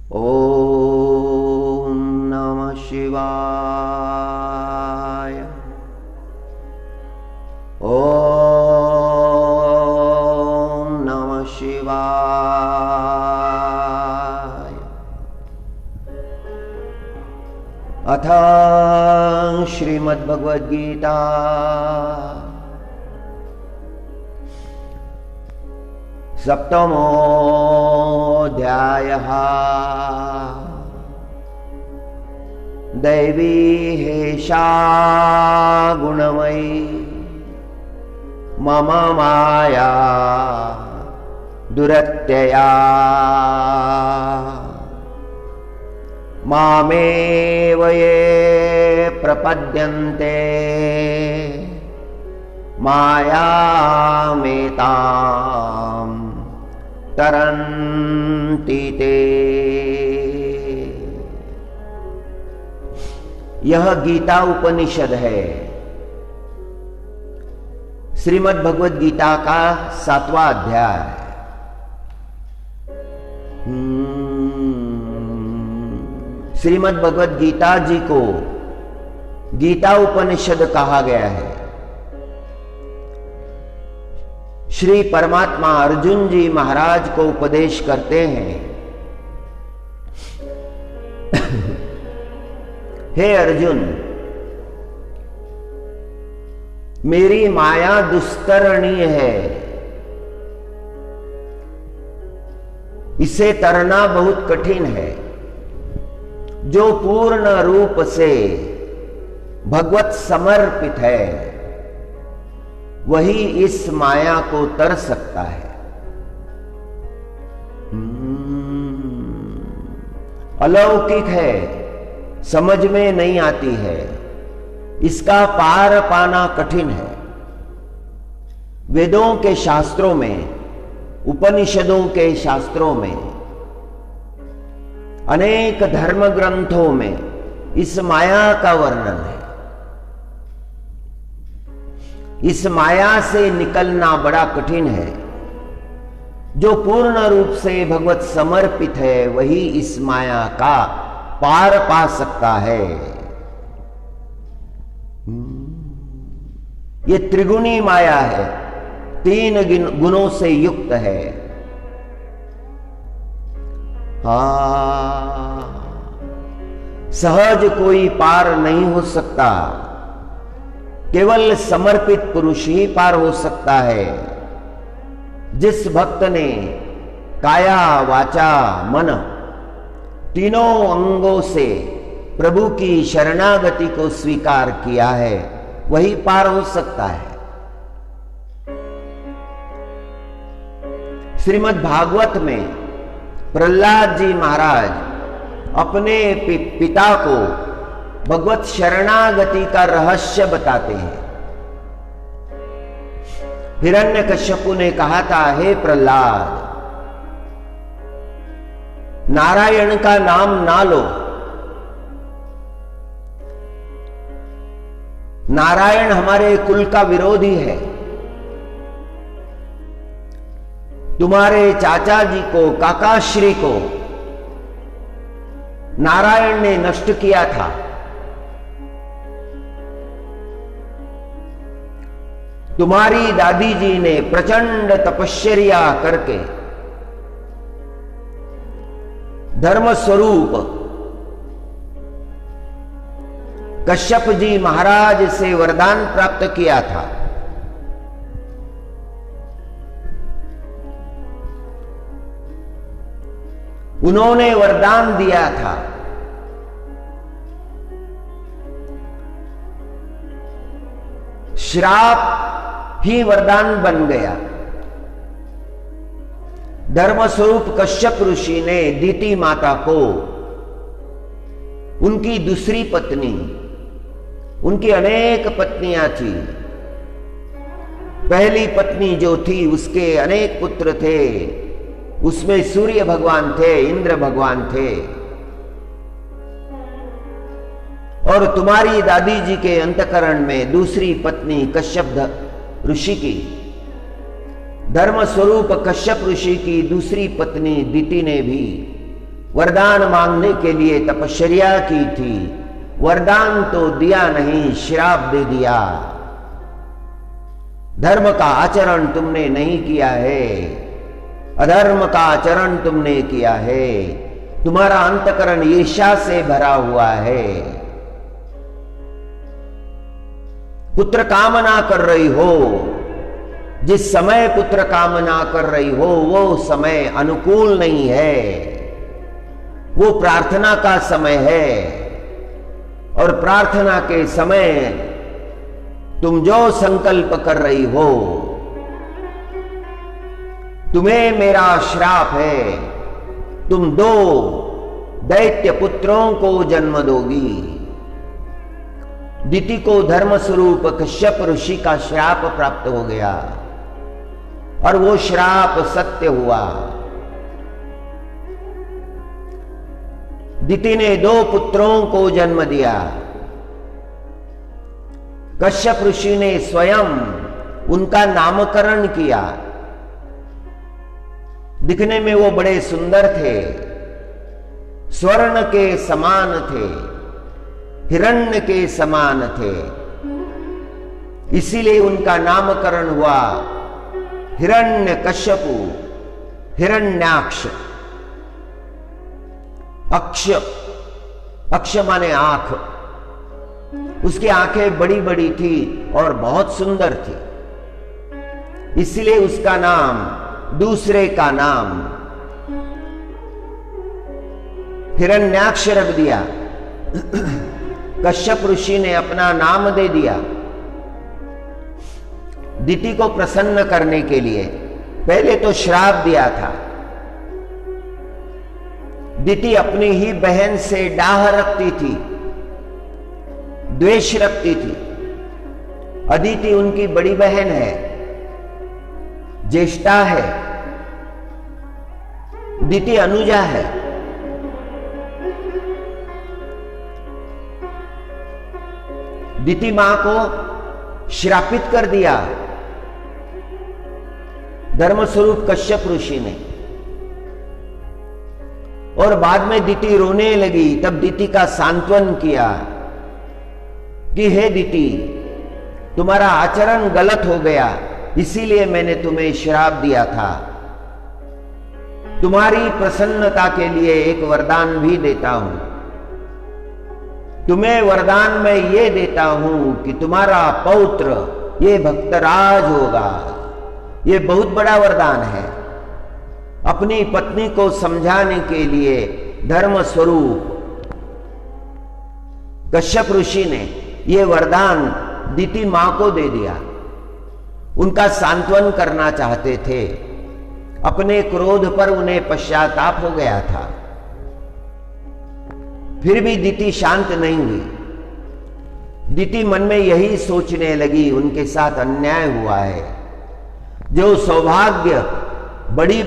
ओम नमः शिवाय। ओम नमः शिवाय। अथ श्रीमद्भगवद्गीता सप्तमोऽध्यायः। दैवी हेषा गुणमयी मम माया दुरत्यया। मामेव ये प्रपद्यन्ते मायामेतां तरन्ति ते। यह गीता उपनिषद है। श्रीमद् भगवद गीता का 7वां अध्याय। श्रीमद् भगवद गीता जी को गीता उपनिषद कहा गया है। श्री परमात्मा अर्जुन जी महाराज को उपदेश करते हैं, हे अर्जुन, मेरी माया दुस्तरणीय है, इसे तरना बहुत कठिन है। जो पूर्ण रूप से भगवत समर्पित है वही इस माया को तर सकता है। अलौकिक है, समझ में नहीं आती है, इसका पार पाना कठिन है। वेदों के शास्त्रों में, उपनिषदों के शास्त्रों में, अनेक धर्म ग्रंथों में इस माया का वर्णन है। इस माया से निकलना बड़ा कठिन है। जो पूर्ण रूप से भगवत समर्पित है वही इस माया का पार पा सकता है। ये त्रिगुणी माया है, 3 गुणों से युक्त है। सहज कोई पार नहीं हो सकता, केवल समर्पित पुरुष ही पार हो सकता है। जिस भक्त ने काया वाचा मन तीनों अंगों से प्रभु की शरणागति को स्वीकार किया है वही पार हो सकता है। श्रीमद् भागवत में प्रहलाद जी महाराज अपने पिता को भगवत शरणागति का रहस्य बताते हैं। हिरण्यकश्यपु ने कहा था, हे प्रहलाद, नारायण का नाम ना लो, नारायण हमारे कुल का विरोधी है। तुम्हारे चाचा जी को, काकाश्री को नारायण ने नष्ट किया था। तुम्हारी दादी जी ने प्रचंड तपश्चर्या करके धर्म स्वरूप कश्यप जी महाराज से वरदान प्राप्त किया था। उन्होंने वरदान दिया था, श्राप ही वरदान बन गया। धर्मस्वरूप कश्यप ऋषि ने दीति माता को उनकी दूसरी पत्नी, उनकी अनेक पत्नियां थी, पहली पत्नी जो थी उसके अनेक पुत्र थे, उसमें सूर्य भगवान थे, इंद्र भगवान थे। और तुम्हारी दादी जी के अंतकरण में दूसरी पत्नी कश्यप ऋषि की, धर्म स्वरूप कश्यप ऋषि की दूसरी पत्नी दिति ने भी वरदान मांगने के लिए तपश्चर्या की थी, वरदान तो दिया नहीं, श्राप दे दिया। धर्म का आचरण तुमने नहीं किया है, अधर्म का आचरण तुमने किया है, तुम्हारा अंतकरण ईर्ष्या से भरा हुआ है। पुत्र कामना कर रही हो, जिस समय पुत्र कामना कर रही हो वो समय अनुकूल नहीं है, वो प्रार्थना का समय है। और प्रार्थना के समय तुम जो संकल्प कर रही हो, तुम्हें मेरा श्राप है, तुम 2 दैत्य पुत्रों को जन्म दोगी। दिति को धर्म स्वरूप कश्यप ऋषि का श्राप प्राप्त हो गया और वो श्राप सत्य हुआ। दिति ने 2 पुत्रों को जन्म दिया। कश्यप ऋषि ने स्वयं उनका नामकरण किया। दिखने में वो बड़े सुंदर थे, स्वर्ण के समान थे, हिरण्य के समान थे, इसीलिए उनका नामकरण हुआ हिरण्यकश्यपु, हिरण्याक्ष। अक्ष, अक्ष माने आंख, उसकी आंखें बड़ी बड़ी थी और बहुत सुंदर थी, इसलिए उसका नाम, दूसरे का नाम हिरण्याक्ष रख दिया। कश्यप ऋषि ने अपना नाम दे दिया दिति को प्रसन्न करने के लिए। पहले तो श्राप दिया था। दिति अपनी ही बहन से डाह रखती थी, द्वेष रखती थी। अदिति उनकी बड़ी बहन है, ज्येष्ठा है, दिति अनुजा है। दिति मां को श्रापित कर दिया धर्मस्वरूप कश्यप ऋषि ने। और बाद में दिति रोने लगी, तब दिति का सांत्वन किया कि हे दिति, तुम्हारा आचरण गलत हो गया, इसीलिए मैंने तुम्हें श्राप दिया था। तुम्हारी प्रसन्नता के लिए एक वरदान भी देता हूं। तुम्हें वरदान में यह देता हूं कि तुम्हारा पौत्र ये भक्तराज होगा। ये बहुत बड़ा वरदान है। अपनी पत्नी को समझाने के लिए धर्म स्वरूप कश्यप ऋषि ने यह वरदान दिति मां को दे दिया। उनका सांत्वन करना चाहते थे। अपने क्रोध पर उन्हें पश्चाताप हो गया था। फिर भी दिति शांत नहीं हुई। दिति मन में यही सोचने लगी, उनके साथ अन्याय हुआ है। जो सौभाग्य बड़ी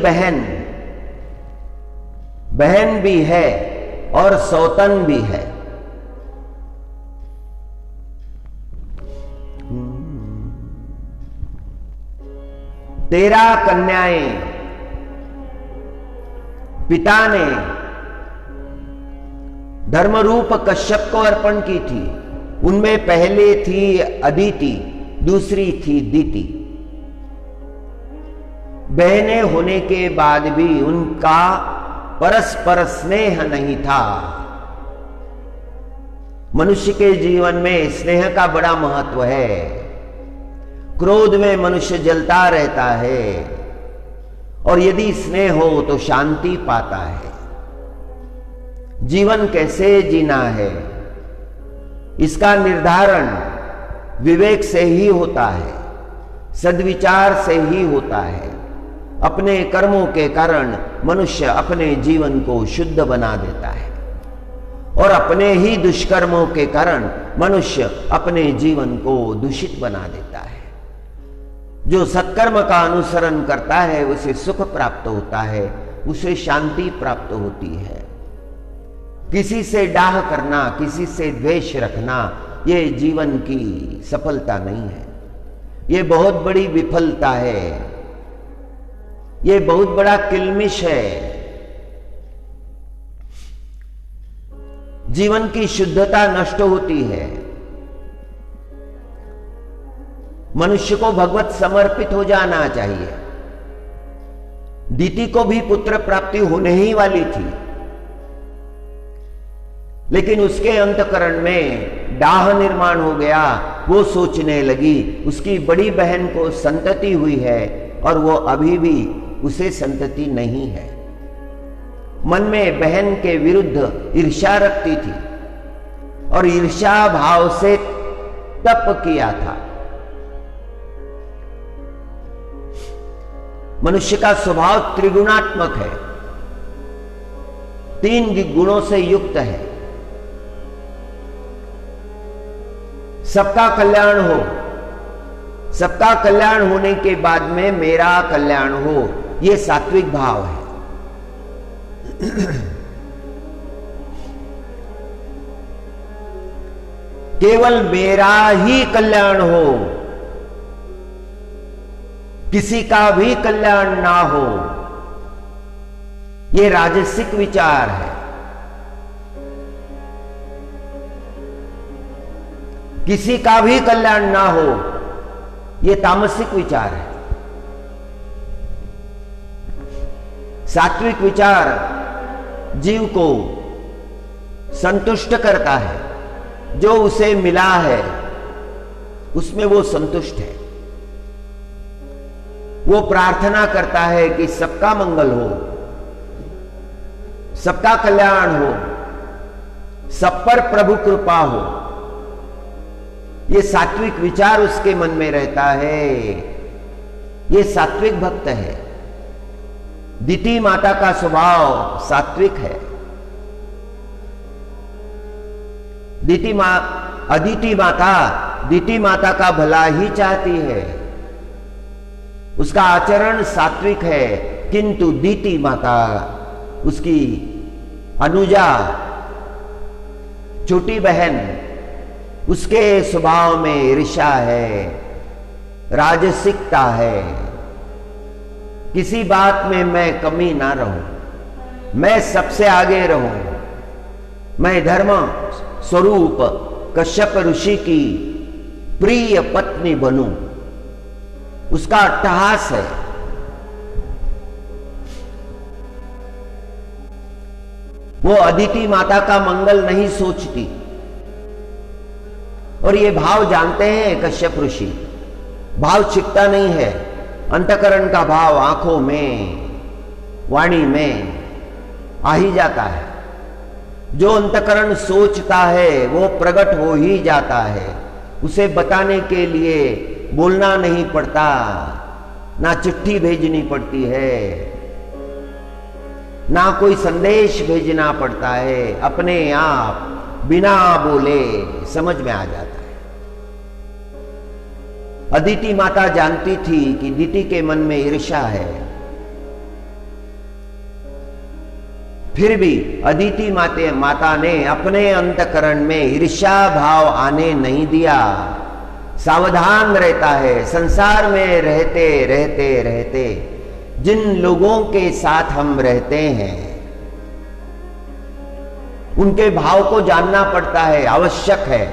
बहन भी है और सौतन भी है। तेरा कन्याएं पिता ने धर्मरूप कश्यप को अर्पण की थी। उनमें पहले थी अदिति, दूसरी थी दिति। बहनें होने के बाद भी उनका परस्पर स्नेह नहीं था। मनुष्य के जीवन में स्नेह का बड़ा महत्व है। क्रोध में मनुष्य जलता रहता है और यदि स्नेह हो तो शांति पाता है। जीवन कैसे जीना है, इसका निर्धारण विवेक से ही होता है, सद्विचार से ही होता है। अपने कर्मों के कारण मनुष्य अपने जीवन को शुद्ध बना देता है और अपने ही दुष्कर्मों के कारण मनुष्य अपने जीवन को दूषित बना देता है। जो सत्कर्म का अनुसरण करता है उसे सुख प्राप्त होता है, उसे शांति प्राप्त होती है। किसी से डाह करना, किसी से द्वेष रखना, यह जीवन की सफलता नहीं है। यह बहुत बड़ी विफलता है। यह बहुत बड़ा किल्मिश है। जीवन की शुद्धता नष्ट होती है। मनुष्य को भगवत समर्पित हो जाना चाहिए। दीति को भी पुत्र प्राप्ति होने ही वाली थी, लेकिन उसके अंतःकरण में डाह निर्माण हो गया। वो सोचने लगी उसकी बड़ी बहन को संतति हुई है और वो अभी भी उसे संतति नहीं है। मन में बहन के विरुद्ध ईर्ष्या रखती थी और ईर्ष्या भाव से तप किया था। मनुष्य का स्वभाव त्रिगुणात्मक है, 3 गुणों से युक्त है। सबका कल्याण हो, सबका कल्याण होने के बाद में मेरा कल्याण हो, यह सात्विक भाव है। केवल मेरा ही कल्याण हो, किसी का भी कल्याण ना हो, यह राजसिक विचार है। किसी का भी कल्याण ना हो, यह तामसिक विचार है। सात्विक विचार जीव को संतुष्ट करता है, जो उसे मिला है उसमें वो संतुष्ट है। वो प्रार्थना करता है कि सबका मंगल हो, सबका कल्याण हो, सब पर प्रभु कृपा हो। ये सात्विक विचार उसके मन में रहता है। ये सात्विक भक्त है। दिति माता का स्वभाव सात्विक है। अदिति माता दिति माता का भला ही चाहती है, उसका आचरण सात्विक है, किंतु दिति माता, उसकी अनुजा, छोटी बहन, उसके स्वभाव में ईर्ष्या है, राजसिकता है। किसी बात में मैं कमी ना रहूं, मैं सबसे आगे रहूं, मैं धर्म स्वरूप कश्यप ऋषि की प्रिय पत्नी बनूं, उसका अट्टहास है। वो अदिति माता का मंगल नहीं सोचती, और ये भाव जानते हैं कश्यप ऋषि। भाव छिपता नहीं है, अंतःकरण का भाव आंखों में, वाणी में आ ही जाता है। जो अंतःकरण सोचता है वो प्रकट हो ही जाता है। उसे बताने के लिए बोलना नहीं पड़ता, ना चिट्ठी भेजनी पड़ती है, ना कोई संदेश भेजना पड़ता है, अपने आप बिना बोले समझ में आ जाता है। अदिति माता जानती थी कि दिति के मन में ईर्ष्या है, फिर भी अदिति माता ने अपने अंतःकरण में ईर्ष्या भाव आने नहीं दिया। सावधान रहता है। संसार में रहते रहते रहते जिन लोगों के साथ हम रहते हैं उनके भाव को जानना पड़ता है, आवश्यक है।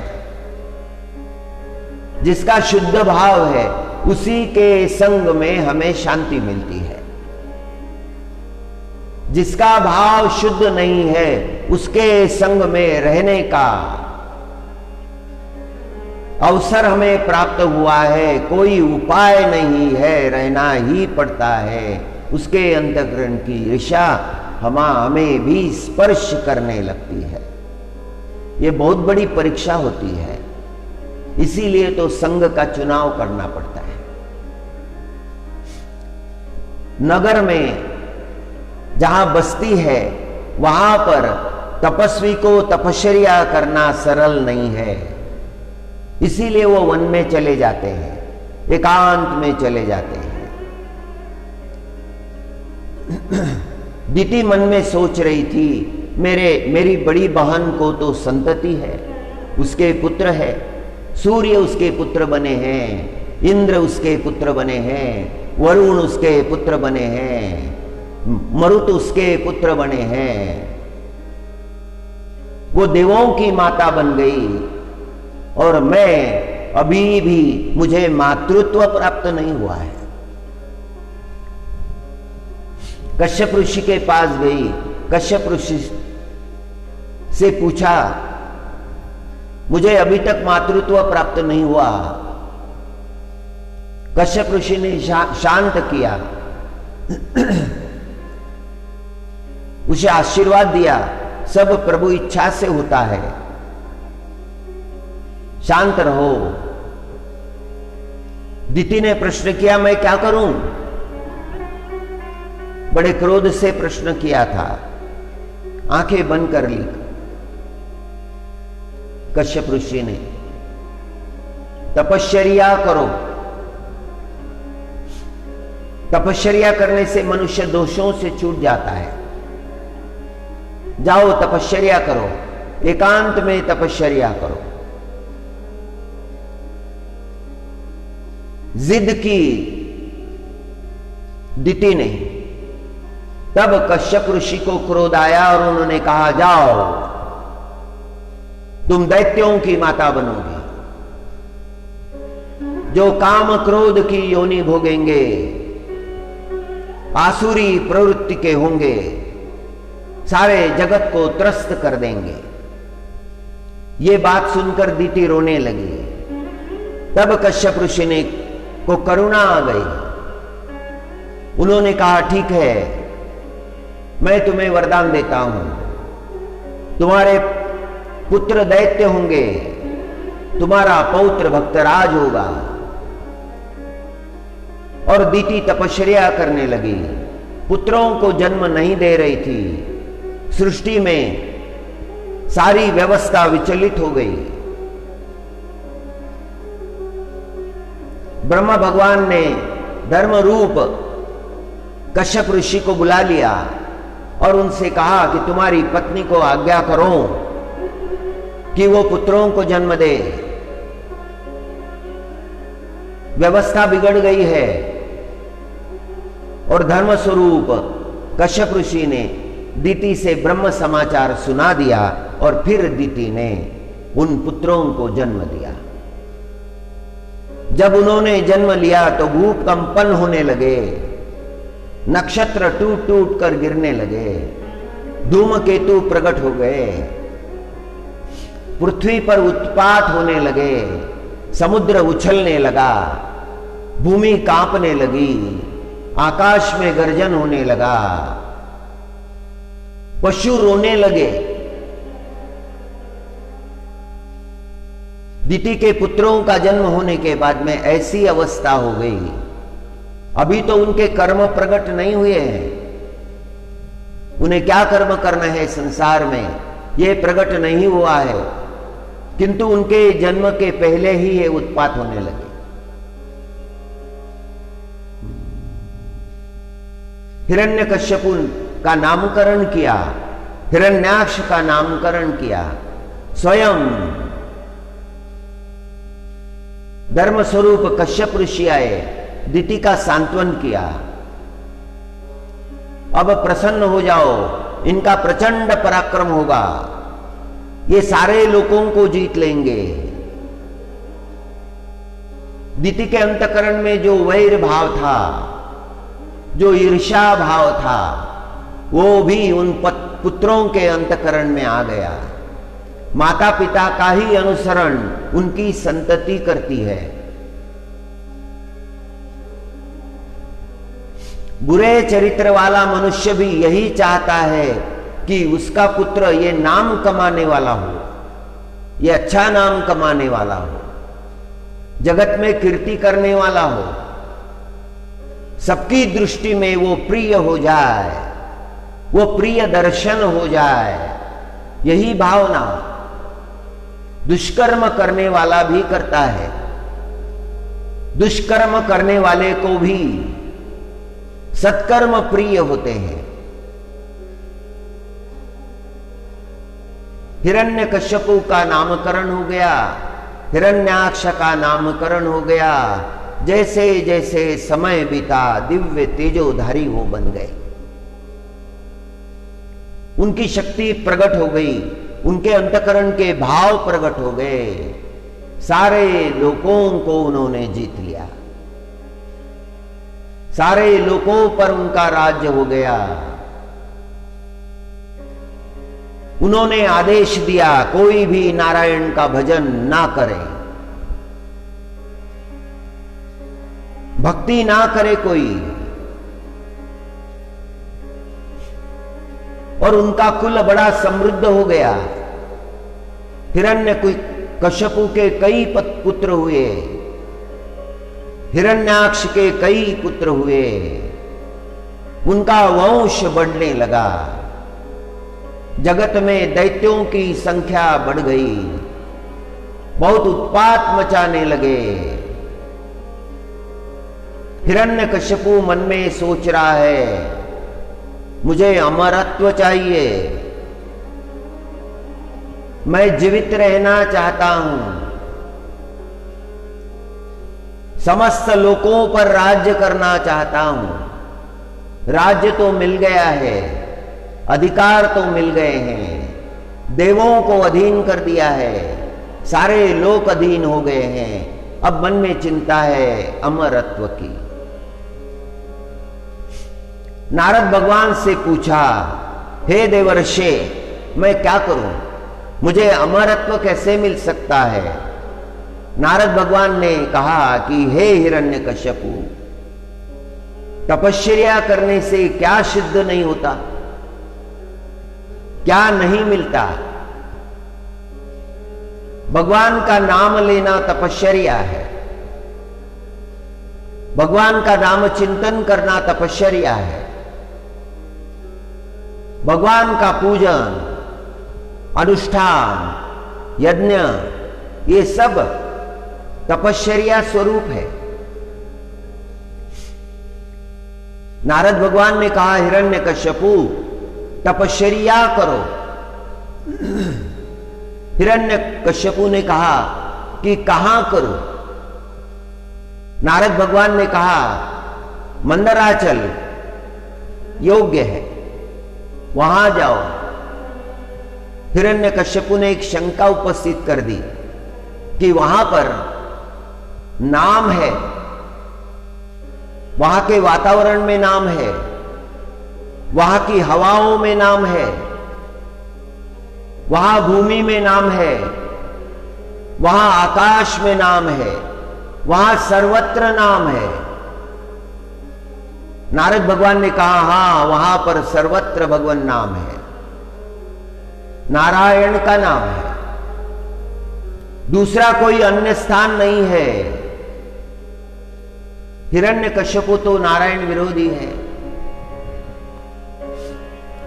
जिसका शुद्ध भाव है उसी के संग में हमें शांति मिलती है। जिसका भाव शुद्ध नहीं है उसके संग में रहने का अवसर हमें प्राप्त हुआ है, कोई उपाय नहीं है, रहना ही पड़ता है। उसके अंतःकरण की ईर्ष्या हमें भी स्पर्श करने लगती है। यह बहुत बड़ी परीक्षा होती है, इसीलिए तो संघ का चुनाव करना पड़ता है। नगर में जहां बस्ती है वहां पर तपस्वी को तपश्चर्या करना सरल नहीं है, इसीलिए वो वन में चले जाते हैं, एकांत में चले जाते हैं। दिति मन में सोच रही थी, मेरी बड़ी बहन को तो संतति है, उसके पुत्र है, सूर्य उसके पुत्र बने हैं, इंद्र उसके पुत्र बने हैं, वरुण उसके पुत्र बने हैं, मरुत उसके पुत्र बने हैं। वो देवों की माता बन गई और मैं अभी भी मुझे मातृत्व प्राप्त नहीं हुआ है। कश्यप ऋषि के पास गई, कश्यप ऋषि से पूछा, मुझे अभी तक मातृत्व प्राप्त नहीं हुआ। कश्यप ऋषि ने शांत किया, उसे आशीर्वाद दिया, सब प्रभु इच्छा से होता है, शांत रहो। दिति ने प्रश्न किया, मैं क्या करूं? बड़े क्रोध से प्रश्न किया था, आंखें बंद कर ली कश्यप ऋषि ने। तपश्चर्या करो। तपश्चर्या करने से मनुष्य दोषों से छूट जाता है। जाओ तपश्चर्या करो, एकांत में तपश्चर्या करो। जिद की दिति ने। तब कश्यप ऋषि को क्रोध आया और उन्होंने कहा, जाओ तुम दैत्यों की माता बनोगे, जो काम क्रोध की योनि भोगेंगे, आसुरी प्रवृत्ति के होंगे, सारे जगत को त्रस्त कर देंगे। ये बात सुनकर दिति रोने लगी। तब कश्यप ऋषि ने को करुणा आ गई। उन्होंने कहा, ठीक है, मैं तुम्हें वरदान देता हूं, तुम्हारे पुत्र दैत्य होंगे, तुम्हारा पौत्र भक्तराज होगा। और दिति तपश्चर्या करने लगी, पुत्रों को जन्म नहीं दे रही थी। सृष्टि में सारी व्यवस्था विचलित हो गई। ब्रह्मा भगवान ने धर्म रूप कश्यप ऋषि को बुला लिया और उनसे कहा कि तुम्हारी पत्नी को आज्ञा करो कि वो पुत्रों को जन्म दे। व्यवस्था बिगड़ गई है। और धर्म स्वरूप कश्यप ऋषि ने दिति से ब्रह्म समाचार सुना दिया और फिर दिति ने उन पुत्रों को जन्म दिया। जब उन्होंने जन्म लिया तो भूकंपन होने लगे, नक्षत्र टूट टूट कर गिरने लगे, धूमकेतु प्रकट हो गए, पृथ्वी पर उत्पात होने लगे, समुद्र उछलने लगा, भूमि कांपने लगी, आकाश में गर्जन होने लगा, पशु रोने लगे। दिति के पुत्रों का जन्म होने के बाद में ऐसी अवस्था हो गई। अभी तो उनके कर्म प्रकट नहीं हुए हैं, उन्हें क्या कर्म करना है संसार में ये प्रकट नहीं हुआ है, किंतु उनके जन्म के पहले ही ये उत्पात होने लगे। हिरण्यकश्यपु का नामकरण किया, हिरण्याक्ष का नामकरण किया, स्वयं धर्म स्वरूप कश्यप ऋषि आए, दिति का सांत्वन किया। अब प्रसन्न हो जाओ, इनका प्रचंड पराक्रम होगा, ये सारे लोगों को जीत लेंगे। दिति के अंतकरण में जो वैर भाव था, जो ईर्ष्या भाव था, वो भी उन पुत्रों के अंतकरण में आ गया। माता पिता का ही अनुसरण उनकी संतति करती है। बुरे चरित्र वाला मनुष्य भी यही चाहता है कि उसका पुत्र ये नाम कमाने वाला हो, ये अच्छा नाम कमाने वाला हो, जगत में कीर्ति करने वाला हो, सबकी दृष्टि में वो प्रिय हो जाए, वो प्रिय दर्शन हो जाए। यही भावना दुष्कर्म करने वाला भी करता है। दुष्कर्म करने वाले को भी सत्कर्म प्रिय होते हैं। हिरण्यकश्यपु का नामकरण हो गया, हिरण्याक्ष का नामकरण हो गया। जैसे जैसे समय बीता दिव्य तेजोधारी वो बन गए, उनकी शक्ति प्रकट हो गई, उनके अंतकरण के भाव प्रकट हो गए, सारे लोकों को उन्होंने जीत लिया, सारे लोकों पर उनका राज्य हो गया। उन्होंने आदेश दिया कोई भी नारायण का भजन ना करे, भक्ति ना करे कोई, और उनका कुल बड़ा समृद्ध हो गया। हिरण्यकश्यपु के कई पुत्र हुए, हिरण्याक्ष के कई पुत्र हुए, उनका वंश बढ़ने लगा, जगत में दैत्यों की संख्या बढ़ गई, बहुत उत्पात मचाने लगे। हिरण्यकश्यपु मन में सोच रहा है मुझे अमरत्व चाहिए, मैं जीवित रहना चाहता हूं, समस्त लोकों पर राज्य करना चाहता हूं। राज्य तो मिल गया है, अधिकार तो मिल गए हैं, देवों को अधीन कर दिया है, सारे लोक अधीन हो गए हैं, अब मन में चिंता है अमरत्व की। नारद भगवान से पूछा, हे देवर्षि मैं क्या करूं, मुझे अमरत्व कैसे मिल सकता है? नारद भगवान ने कहा कि हे हिरण्यकश्यपु, तपस्या करने से क्या सिद्ध नहीं होता, क्या नहीं मिलता? भगवान का नाम लेना तपस्या है, भगवान का नाम चिंतन करना तपस्या है, भगवान का पूजन, अनुष्ठान, यज्ञ, ये सब तपस्या स्वरूप है। नारद भगवान ने कहा हिरण्यकश्यपु तपस्या करो। हिरण्यकश्यपु ने कहा कि कहां करूं? नारद भगवान ने कहा मंदराचल योग्य है, वहां जाओ। हिरण्यकश्यपु ने एक शंका उपस्थित कर दी कि वहां पर नाम है, वहां के वातावरण में नाम है, वहां की हवाओं में नाम है, वहां भूमि में नाम है, वहां आकाश में नाम है, वहां सर्वत्र नाम है। नारद भगवान ने कहा हां, वहां पर सर्वत्र भगवान नाम है, नारायण का नाम है, दूसरा कोई अन्य स्थान नहीं है। हिरण्यकश्यपु तो नारायण विरोधी है,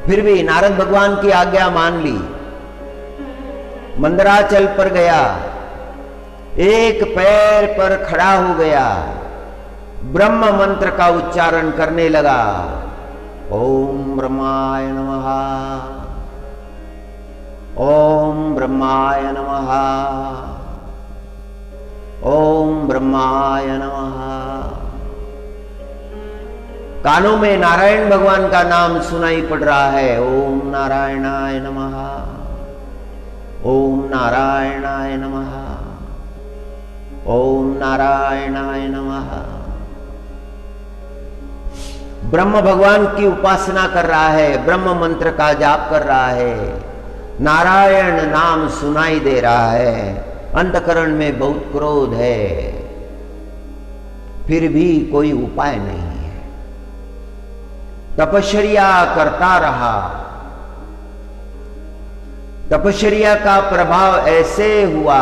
फिर भी नारद भगवान की आज्ञा मान ली, मंदराचल पर गया, एक पैर पर खड़ा हो गया, ब्रह्म मंत्र का उच्चारण करने लगा। ओम ब्रह्माय नमः, ओम ब्रह्माय नमः, ओम ब्रह्माय नमः। कानों में नारायण भगवान का नाम सुनाई पड़ रहा है, ओम नारायणाय नमः, ओम नारायणाय नमः, ओम नारायणाय नमः। ब्रह्म भगवान की उपासना कर रहा है, ब्रह्म मंत्र का जाप कर रहा है, नारायण नाम सुनाई दे रहा है, अंतकरण में बहुत क्रोध है, फिर भी कोई उपाय नहीं है, तपस्या करता रहा। तपस्या का प्रभाव ऐसे हुआ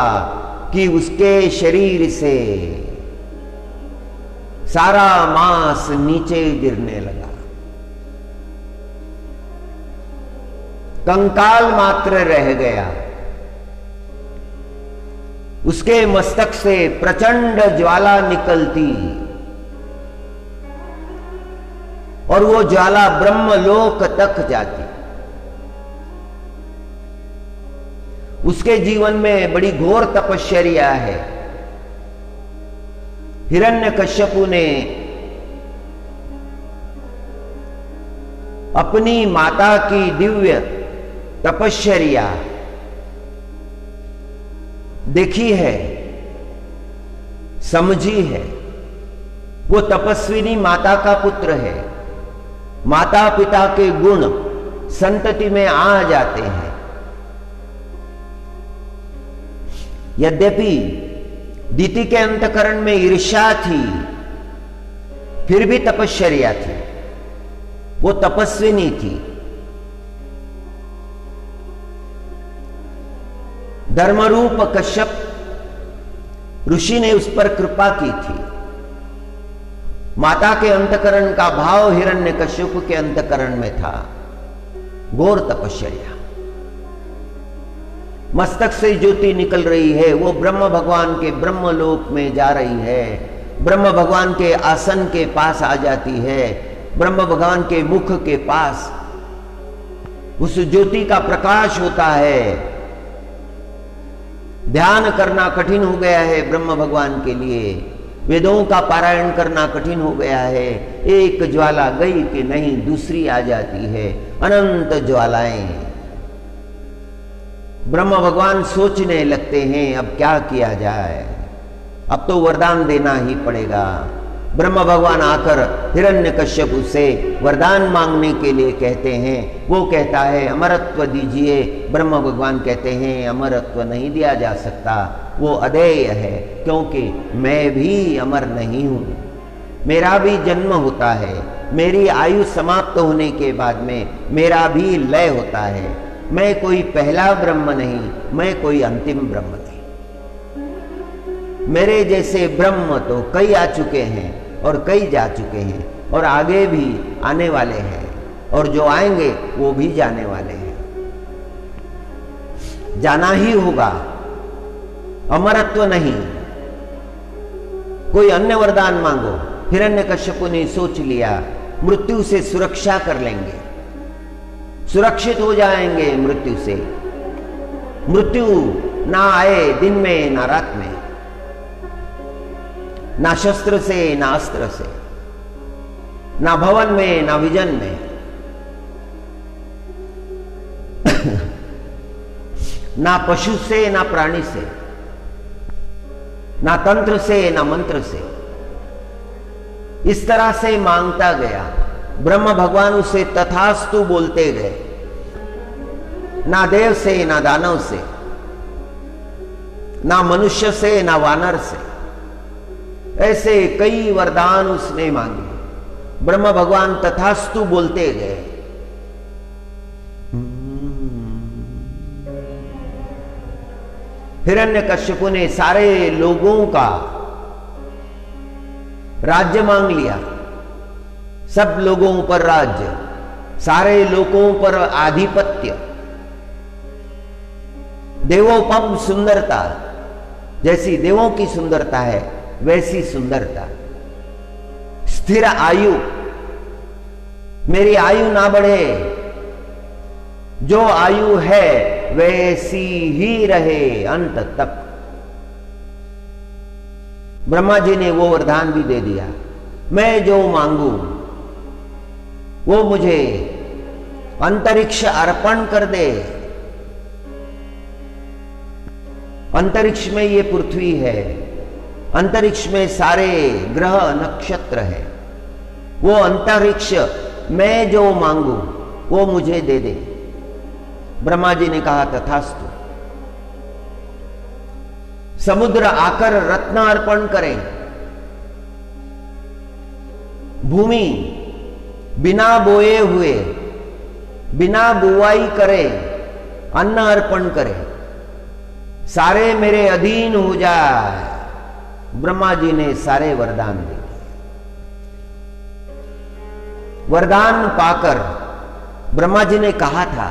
कि उसके शरीर से सारा मांस नीचे गिरने लगा, कंकाल मात्र रह गया। उसके मस्तक से प्रचंड ज्वाला निकलती और वो ज्वाला ब्रह्मलोक तक जाती। उसके जीवन में बड़ी घोर तपस्या है। हिरण्यकश्यपु ने अपनी माता की दिव्य तपस्या देखी है, समझी है। वो तपस्विनी माता का पुत्र है। माता पिता के गुण संतति में आ जाते हैं। यद्यपि दीति के अंतकरण में ईर्ष्या थी, फिर भी तपश्चर्या थी। वो तपस्विनी थी। धर्मरूप कश्यप ऋषि ने उस पर कृपा की थी। माता के अंतकरण का भाव हिरण्यकश्यप के अंतकरण में था। घोर तपश्चर्या। मस्तक से ज्योति निकल रही है, वो ब्रह्म भगवान के ब्रह्मलोक में जा रही है। ब्रह्म भगवान के आसन के पास आ जाती है, ब्रह्म भगवान के मुख के पास उस ज्योति का प्रकाश होता है। ध्यान करना कठिन हो गया है ब्रह्म भगवान के लिए। वेदों का पारायण करना कठिन हो गया है। एक ज्वाला गई कि नहीं दूसरी आ जाती है, अनंत ज्वालाएं। ब्रह्म भगवान सोचने लगते हैं अब क्या किया जाए, अब तो वरदान देना ही पड़ेगा। ब्रह्म भगवान आकर हिरण्यकश्यप से वरदान मांगने के लिए कहते हैं। वो कहता है अमरत्व दीजिए। ब्रह्म भगवान कहते हैं अमरत्व नहीं दिया जा सकता, वो अदेय है, क्योंकि मैं भी अमर नहीं हूं। मेरा भी जन्म होता है, मेरी आयु समाप्त होने के बाद में मेरा भी लय होता है। मैं कोई पहला ब्रह्म नहीं, मैं कोई अंतिम ब्रह्म नहीं। मेरे जैसे ब्रह्म तो कई आ चुके हैं और कई जा चुके हैं, और आगे भी आने वाले हैं, और जो आएंगे वो भी जाने वाले हैं। जाना ही होगा, अमरत्व नहीं। कोई अन्य वरदान मांगो। हिरण्यकश्यप ने सोच लिया मृत्यु से सुरक्षा कर लेंगे, सुरक्षित हो जाएंगे मृत्यु से। मृत्यु ना आए दिन में ना रात में, ना शस्त्र से ना अस्त्र से, ना भवन में ना विजन में, ना पशु से ना प्राणी से, ना तंत्र से ना मंत्र से। इस तरह से मांगता गया। ब्रह्म भगवान उसे तथास्तु बोलते गए। ना देव से ना दानव से, ना मनुष्य से ना वानर से, ऐसे कई वरदान उसने मांगे। ब्रह्म भगवान तथास्तु बोलते गए। हिरण्यकश्यप ने सारे लोगों का राज्य मांग लिया। सब लोगों पर राज्य, सारे लोगों पर आधिपत्य। देवोपम सुंदरता, जैसी देवों की सुंदरता है वैसी सुंदरता। स्थिर आयु, मेरी आयु ना बढ़े, जो आयु है वैसी ही रहे अंत तक। ब्रह्मा जी ने वो वरदान भी दे दिया। मैं जो मांगू वो मुझे अंतरिक्ष अर्पण कर दे। अंतरिक्ष में ये पृथ्वी है, अंतरिक्ष में सारे ग्रह नक्षत्र है। वो अंतरिक्ष मैं जो मांगू वो मुझे दे दे। ब्रह्मा जी ने कहा तथास्तु। समुद्र आकर रत्न अर्पण करें, भूमि बिना बोए हुए बिना बुआई करे अन्न अर्पण करे, सारे मेरे अधीन हो जाए। ब्रह्मा जी ने सारे वरदान दे दिए। वरदान पाकर ब्रह्मा जी ने कहा था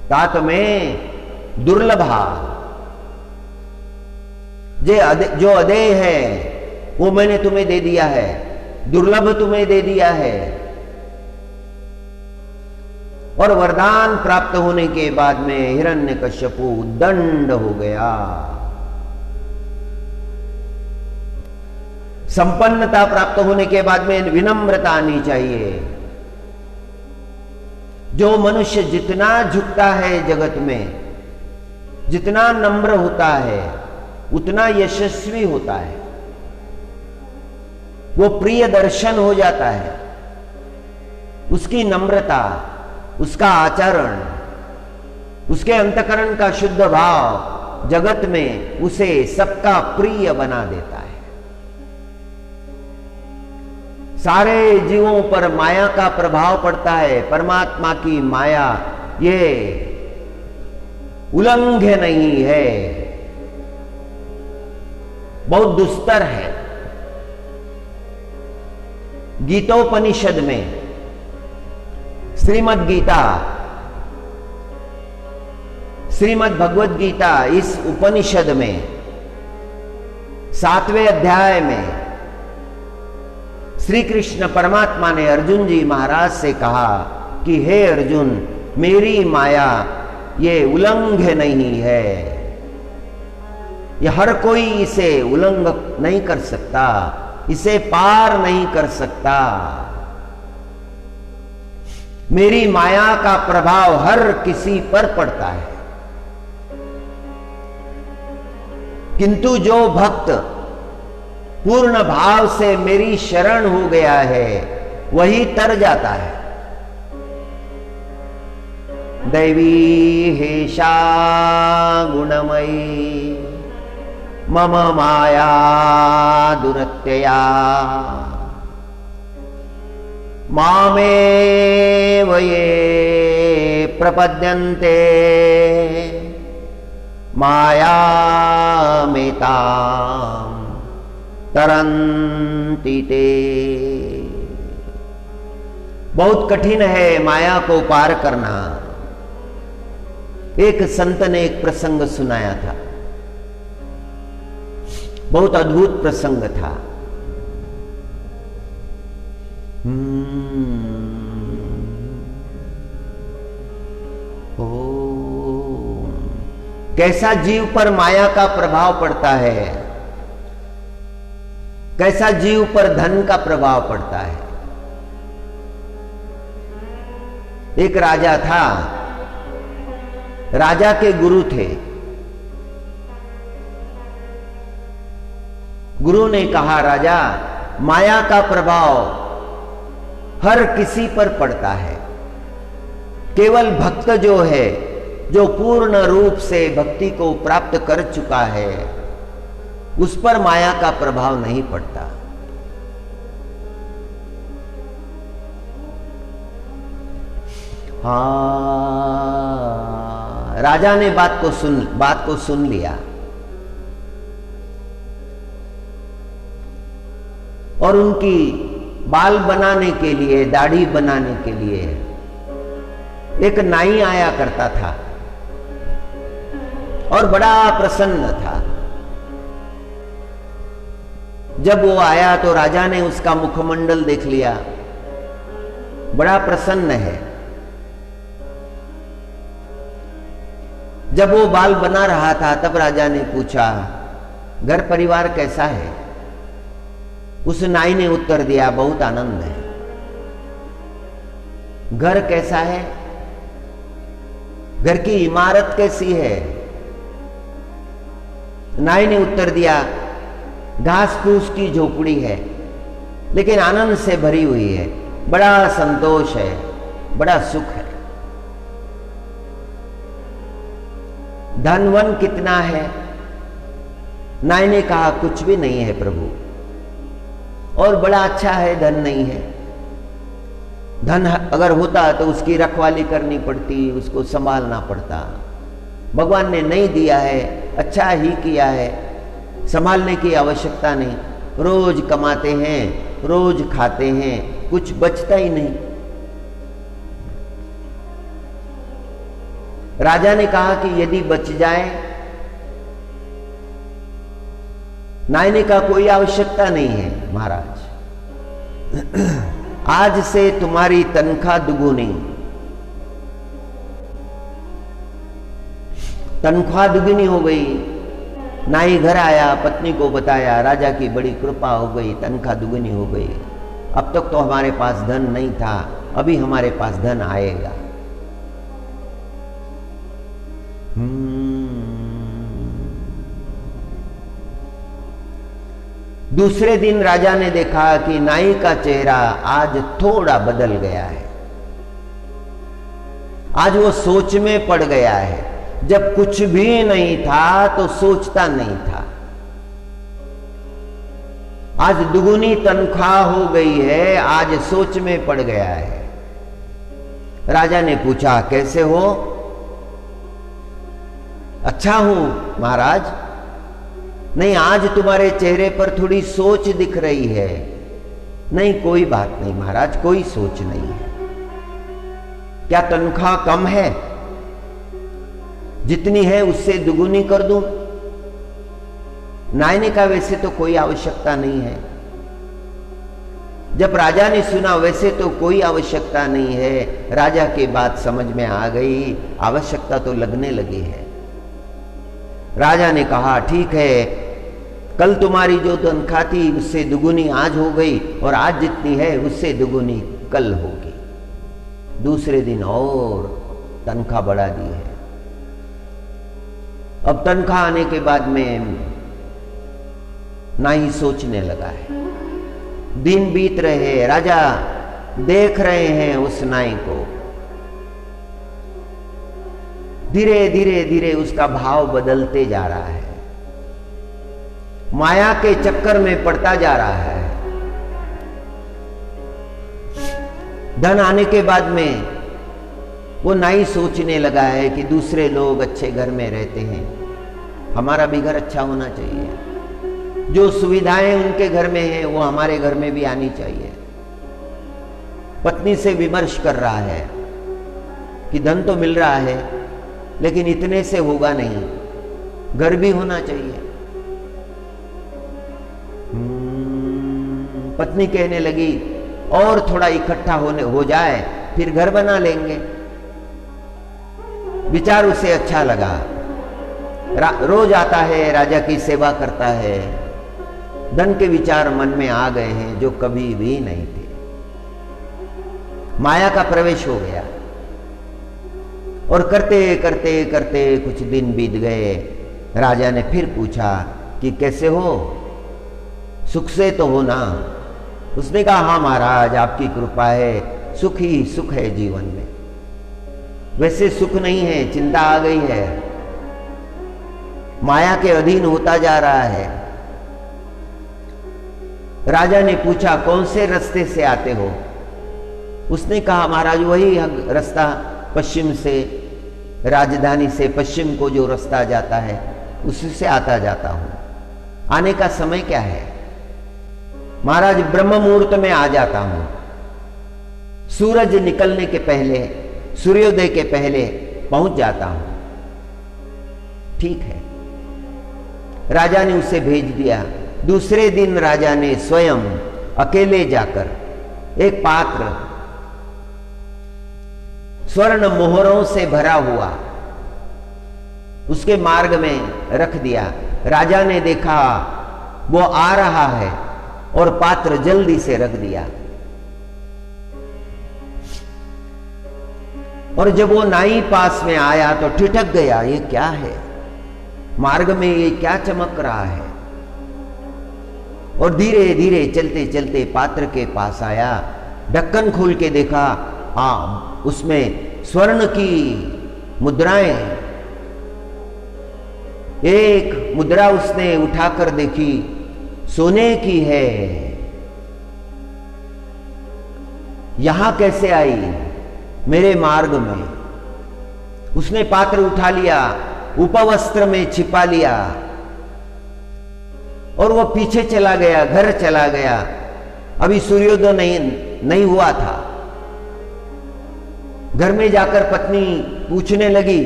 तात में दुर्लभा, जो अदेय है वो मैंने तुम्हें दे दिया है, दुर्लभ तुम्हें दे दिया है। और वरदान प्राप्त होने के बाद में हिरण्यकश्यपु दंड हो गया। संपन्नता प्राप्त होने के बाद में विनम्रता आनी चाहिए। जो मनुष्य जितना झुकता है जगत में, जितना नम्र होता है उतना यशस्वी होता है, वो प्रिय दर्शन हो जाता है। उसकी नम्रता, उसका आचरण, उसके अंतकरण का शुद्ध भाव जगत में उसे सबका प्रिय बना देता है। सारे जीवों पर माया का प्रभाव पड़ता है। परमात्मा की माया ये उल्लंघ्य नहीं है, बहुत दुस्तर है। गीतोपनिषद में, श्रीमद् गीता, श्रीमद् भगवद गीता, इस उपनिषद में 7वें अध्याय में श्री कृष्ण परमात्मा ने अर्जुन जी महाराज से कहा कि हे अर्जुन, मेरी माया ये उल्लंघ्य नहीं है, यह हर कोई इसे उल्लंघ नहीं कर सकता, इसे पार नहीं कर सकता। मेरी माया का प्रभाव हर किसी पर पड़ता है, किंतु जो भक्त पूर्ण भाव से मेरी शरण हो गया है वही तर जाता है। दैवी हेषा गुणमयी मम माया दुरत्यया मामेव ये प्रपद्यन्ते मायामेतां तरन्ति ते। बहुत कठिन है माया को पार करना। एक संत ने एक प्रसंग सुनाया था, बहुत अद्भुत प्रसंग था। कैसा जीव पर माया का प्रभाव पड़ता है, कैसा जीव पर धन का प्रभाव पड़ता है। एक राजा था, राजा के गुरु थे। गुरु ने कहा, राजा, माया का प्रभाव हर किसी पर पड़ता है, केवल भक्त जो है, जो पूर्ण रूप से भक्ति को प्राप्त कर चुका है, उस पर माया का प्रभाव नहीं पड़ता। हाँ, राजा ने बात को सुन लिया और उनकी बाल बनाने के लिए, दाढ़ी बनाने के लिए एक नाई आया करता था और बड़ा प्रसन्न था। जब वो आया तो राजा ने उसका मुखमंडल देख लिया, बड़ा प्रसन्न है। जब वो बाल बना रहा था तब राजा ने पूछा, घर परिवार कैसा है? उस नाई ने उत्तर दिया, बहुत आनंद है। घर कैसा है? घर की इमारत कैसी है? नाई ने उत्तर दिया, घास फूस की झोपड़ी है, लेकिन आनंद से भरी हुई है, बड़ा संतोष है, बड़ा सुख है। धनवन कितना है? नाई ने कहा, कुछ भी नहीं है प्रभु, और बड़ा अच्छा है, धन नहीं है। धन अगर होता तो उसकी रखवाली करनी पड़ती, उसको संभालना पड़ता। भगवान ने नहीं दिया है, अच्छा ही किया है, संभालने की आवश्यकता नहीं। रोज कमाते हैं, रोज खाते हैं, कुछ बचता ही नहीं। राजा ने कहा कि यदि बच जाए, नाई ने कहा, कोई आवश्यकता नहीं है महाराज, आज से तुम्हारी तनख्वाह दुगुनी। तनख्वाह दुगुनी हो गई। नाई घर आया, पत्नी को बताया, राजा की बड़ी कृपा हो गई, तनख्वाह दुगुनी हो गई। अब तक तो हमारे पास धन नहीं था, अभी हमारे पास धन आएगा। दूसरे दिन राजा ने देखा कि नाई का चेहरा आज थोड़ा बदल गया है। आज वो सोच में पड़ गया है। जब कुछ भी नहीं था तो सोचता नहीं था। आज दुगुनी तनख्वाह हो गई है, आज सोच में पड़ गया है। राजा ने पूछा, कैसे हो? अच्छा हूं महाराज। नहीं, आज तुम्हारे चेहरे पर थोड़ी सोच दिख रही है। नहीं, कोई बात नहीं महाराज, कोई सोच नहीं है। क्या तनख्वाह कम है? जितनी है उससे दुगुनी कर दूं? नाई ने कहा, वैसे तो कोई आवश्यकता नहीं है। जब राजा ने सुना वैसे तो कोई आवश्यकता नहीं है, राजा की बात समझ में आ गई, आवश्यकता तो लगने लगी है। राजा ने कहा, ठीक है, कल तुम्हारी जो तनख्वाह थी उससे दुगुनी आज हो गई, और आज जितनी है उससे दुगुनी कल होगी। दूसरे दिन और तनख्वाह बढ़ा दी है। अब तनख्वाह आने के बाद में नाई सोचने लगा है। दिन बीत रहे, राजा देख रहे हैं उस नाई को। धीरे धीरे धीरे उसका भाव बदलते जा रहा है, माया के चक्कर में पड़ता जा रहा है। धन आने के बाद में वो नाई सोचने लगा है कि दूसरे लोग अच्छे घर में रहते हैं, हमारा भी घर अच्छा होना चाहिए। जो सुविधाएं उनके घर में हैं वो हमारे घर में भी आनी चाहिए। पत्नी से विमर्श कर रहा है कि धन तो मिल रहा है लेकिन इतने से होगा नहीं, घर भी होना चाहिए। पत्नी कहने लगी, और थोड़ा इकट्ठा हो जाए फिर घर बना लेंगे। विचार उसे अच्छा लगा। रोज आता है, राजा की सेवा करता है। धन के विचार मन में आ गए हैं जो कभी भी नहीं थे। माया का प्रवेश हो गया, और करते करते करते कुछ दिन बीत गए। राजा ने फिर पूछा कि कैसे हो, सुख से तो हो ना? उसने कहा, हाँ महाराज, आपकी कृपा है, सुख ही सुख है जीवन में। वैसे सुख नहीं है, चिंता आ गई है, माया के अधीन होता जा रहा है। राजा ने पूछा, कौन से रास्ते से आते हो? उसने कहा, महाराज वही रास्ता पश्चिम से, राजधानी से पश्चिम को जो रास्ता जाता है उसी से आता जाता हूं। आने का समय क्या है? महाराज ब्रह्म मुहूर्त में आ जाता हूं, सूरज निकलने के पहले, सूर्योदय के पहले पहुंच जाता हूं। ठीक है, राजा ने उसे भेज दिया। दूसरे दिन राजा ने स्वयं अकेले जाकर एक पात्र स्वर्ण मोहरों से भरा हुआ उसके मार्ग में रख दिया। राजा ने देखा वो आ रहा है और पात्र जल्दी से रख दिया। और जब वो नाई पास में आया तो ठिठक गया, ये क्या है? मार्ग में ये क्या चमक रहा है? और धीरे धीरे चलते चलते पात्र के पास आया, ढक्कन खोल के देखा, उसमें स्वर्ण की मुद्राएं। एक मुद्रा उसने उठाकर देखी, सोने की है। यहां कैसे आई मेरे मार्ग में? उसने पात्र उठा लिया, उपवस्त्र में छिपा लिया और वो पीछे चला गया, घर चला गया। अभी सूर्योदय नहीं हुआ था। घर में जाकर पत्नी पूछने लगी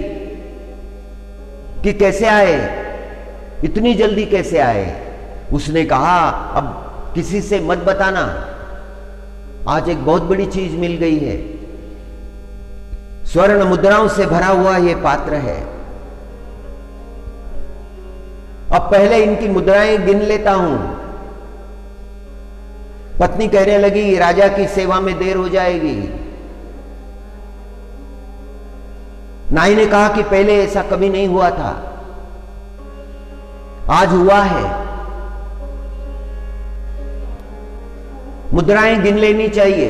कि कैसे आए, इतनी जल्दी कैसे आए? उसने कहा, अब किसी से मत बताना, आज एक बहुत बड़ी चीज मिल गई है। स्वर्ण मुद्राओं से भरा हुआ यह पात्र है। अब पहले इनकी मुद्राएं गिन लेता हूं। पत्नी कहने लगी, राजा की सेवा में देर हो जाएगी। नाई ने कहा कि पहले ऐसा कभी नहीं हुआ था, आज हुआ है। मुद्राएं गिन लेनी चाहिए।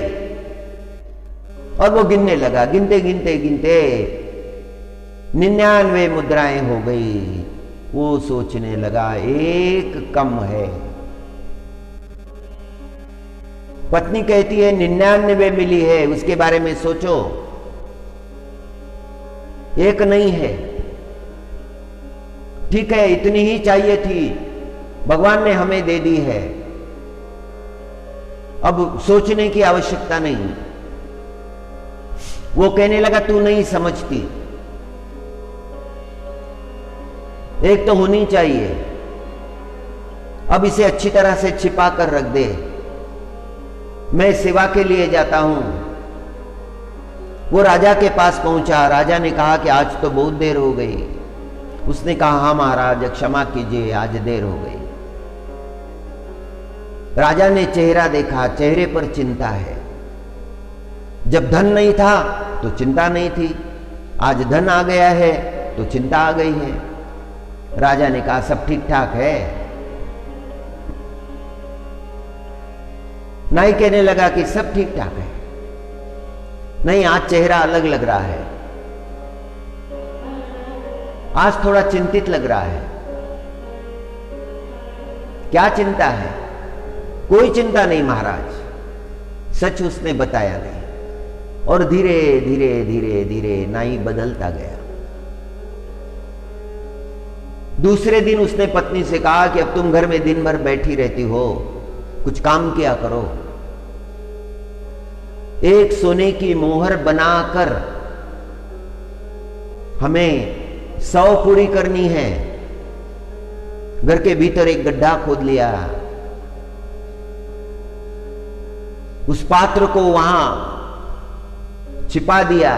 और वो गिनने लगा, गिनते गिनते गिनते 99 मुद्राएं हो गई। वो सोचने लगा एक कम है। पत्नी कहती है 99 मिली है, उसके बारे में सोचो, एक नहीं है। ठीक है, इतनी ही चाहिए थी, भगवान ने हमें दे दी है, अब सोचने की आवश्यकता नहीं। वो कहने लगा तू नहीं समझती, एक तो होनी चाहिए, अब इसे अच्छी तरह से छिपा कर रख दे, मैं सेवा के लिए जाता हूं। वो राजा के पास पहुंचा। राजा ने कहा कि आज तो बहुत देर हो गई। उसने कहा हाँ महाराज, क्षमा कीजिए, आज देर हो गई। राजा ने चेहरा देखा, चेहरे पर चिंता है। जब धन नहीं था तो चिंता नहीं थी, आज धन आ गया है तो चिंता आ गई है। राजा ने कहा सब ठीक ठाक है। नाई कहने लगा कि सब ठीक ठाक है। नहीं, आज चेहरा अलग लग रहा है, आज थोड़ा चिंतित लग रहा है। क्या चिंता है? कोई चिंता नहीं महाराज, सच उसने बताया नहीं। और धीरे धीरे धीरे धीरे नाई बदलता गया। दूसरे दिन उसने पत्नी से कहा कि अब तुम घर में दिन भर बैठी रहती हो, कुछ काम किया करो। एक सोने की मोहर बनाकर हमें 100 पूरी करनी है। घर के भीतर एक गड्ढा खोद लिया, उस पात्र को वहां छिपा दिया,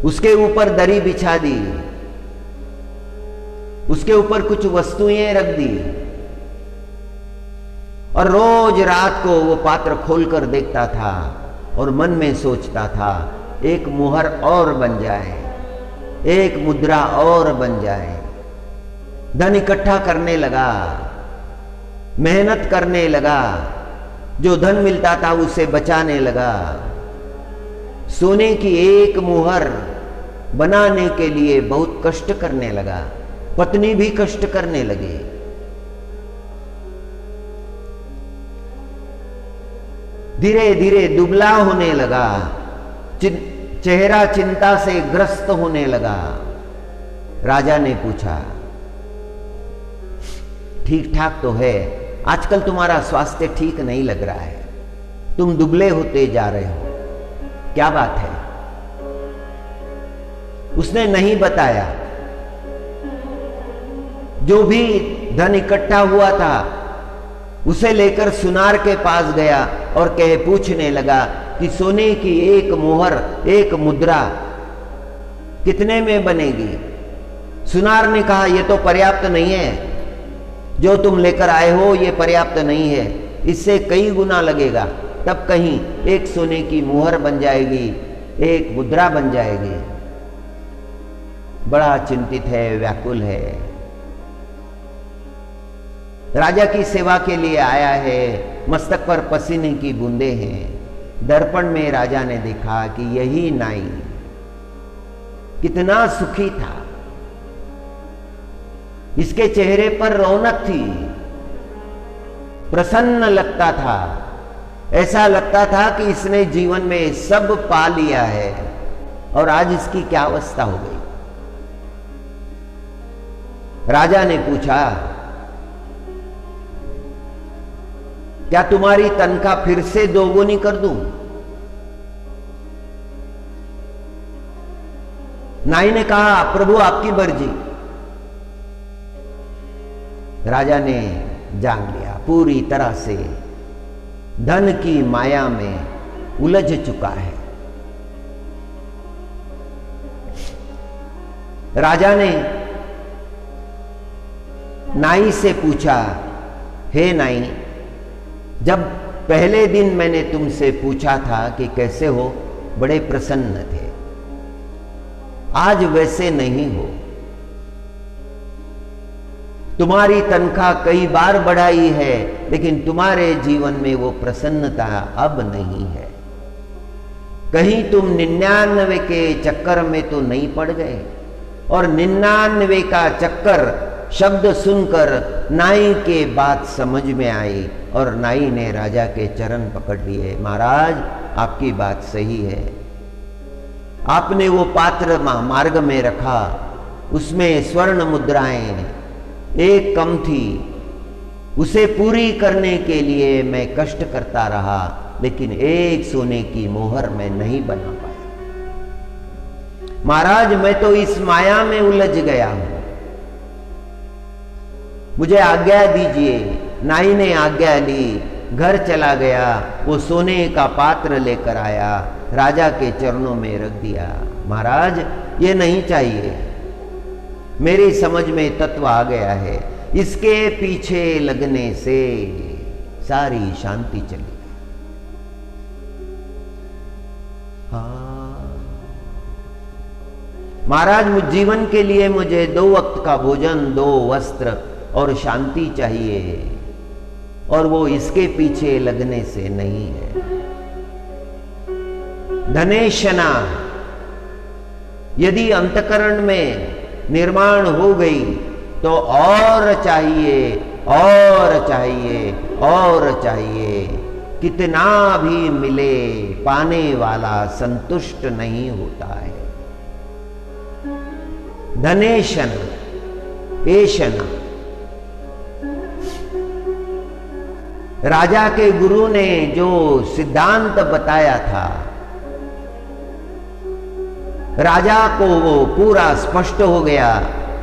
उसके ऊपर दरी बिछा दी, उसके ऊपर कुछ वस्तुएं रख दी और रोज रात को वो पात्र खोलकर देखता था और मन में सोचता था एक मुहर और बन जाए, एक मुद्रा और बन जाए। धन इकट्ठा करने लगा, मेहनत करने लगा, जो धन मिलता था उसे बचाने लगा। सोने की एक मुहर बनाने के लिए बहुत कष्ट करने लगा। पत्नी भी कष्ट करने लगी। धीरे धीरे दुबला होने लगा, चेहरा चिंता से ग्रस्त होने लगा। राजा ने पूछा ठीक ठाक तो है, आजकल तुम्हारा स्वास्थ्य ठीक नहीं लग रहा है, तुम दुबले होते जा रहे हो, क्या बात है? उसने नहीं बताया। जो भी धन इकट्ठा हुआ था उसे लेकर सुनार के पास गया और पूछने लगा कि सोने की एक मोहर, एक मुद्रा कितने में बनेगी? सुनार ने कहा यह तो पर्याप्त नहीं है, जो तुम लेकर आए हो ये पर्याप्त नहीं है, इससे कई गुना लगेगा, तब कहीं एक सोने की मुहर बन जाएगी, एक मुद्रा बन जाएगी। बड़ा चिंतित है, व्याकुल है, राजा की सेवा के लिए आया है, मस्तक पर पसीने की बूंदें हैं। दर्पण में राजा ने देखा कि यही नाई कितना सुखी था, इसके चेहरे पर रौनक थी, प्रसन्न लगता था, ऐसा लगता था कि इसने जीवन में सब पा लिया है। और आज इसकी क्या अवस्था हो गई? राजा ने पूछा क्या तुम्हारी तनख्वाह फिर से दोगुनी कर दूं? नाई ने कहा प्रभु आपकी मर्जी। राजा ने जान लिया, पूरी तरह से धन की माया में उलझ चुका है। राजा ने नाई से पूछा, हे नाई, जब पहले दिन मैंने तुमसे पूछा था कि कैसे हो, बड़े प्रसन्न थे, आज वैसे नहीं हो, तुम्हारी तनख्वाह कई बार बढ़ाई है, लेकिन तुम्हारे जीवन में वो प्रसन्नता अब नहीं है। कहीं तुम 99 के चक्कर में तो नहीं पड़ गए? और 99 का चक्कर शब्द सुनकर नाई के बात समझ में आई और नाई ने राजा के चरण पकड़ लिए। महाराज, आपकी बात सही है। आपने वो पात्र मार्ग में रखा, उसमें स्वर्ण मुद्राएं एक कम थी, उसे पूरी करने के लिए मैं कष्ट करता रहा, लेकिन एक सोने की मोहर मैं नहीं बना पाया। महाराज, मैं तो इस माया में उलझ गया हूं, मुझे आज्ञा दीजिए। नाई ने आज्ञा ली, घर चला गया, वो सोने का पात्र लेकर आया, राजा के चरणों में रख दिया। महाराज, ये नहीं चाहिए, मेरी समझ में तत्व आ गया है, इसके पीछे लगने से सारी शांति चली गई। हाँ महाराज, जीवन के लिए मुझे 2 वक्त का भोजन, 2 वस्त्र और शांति चाहिए, और वो इसके पीछे लगने से नहीं है। धनेशना यदि अंतकरण में निर्माण हो गई तो और चाहिए, और चाहिए, और चाहिए। कितना भी मिले, पाने वाला संतुष्ट नहीं होता है। धनेशन, एशन। राजा के गुरु ने जो सिद्धांत बताया था, राजा को वो पूरा स्पष्ट हो गया।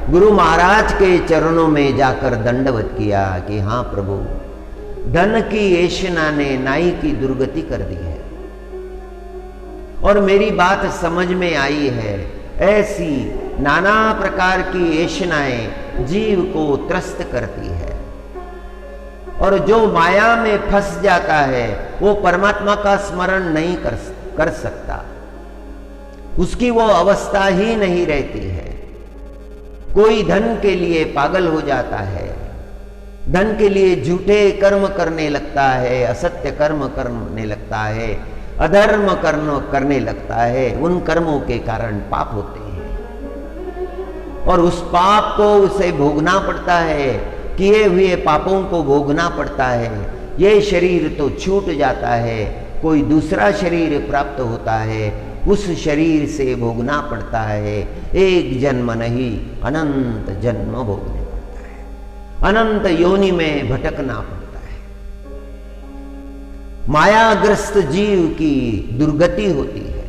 गुरु महाराज के चरणों में जाकर दंडवत किया कि हाँ प्रभु, धन की ऐशना ने नाई की दुर्गति कर दी है, और मेरी बात समझ में आई है। ऐसी नाना प्रकार की ऐशनाएं जीव को त्रस्त करती है, और जो माया में फंस जाता है वो परमात्मा का स्मरण नहीं कर सकता, उसकी वो अवस्था ही नहीं रहती है। कोई धन के लिए पागल हो जाता है, धन के लिए झूठे कर्म करने लगता है, असत्य कर्म करने लगता है, अधर्म कर्म करने लगता है। उन कर्मों के कारण पाप होते हैं, और उस पाप को उसे भोगना पड़ता है, किए हुए पापों को भोगना पड़ता है। ये शरीर तो छूट जाता है, कोई दूसरा शरीर प्राप्त होता है, उस शरीर से भोगना पड़ता है। एक जन्म नहीं, अनंत जन्म भोगने पड़ता है, अनंत योनि में भटकना पड़ता है। मायाग्रस्त जीव की दुर्गति होती है।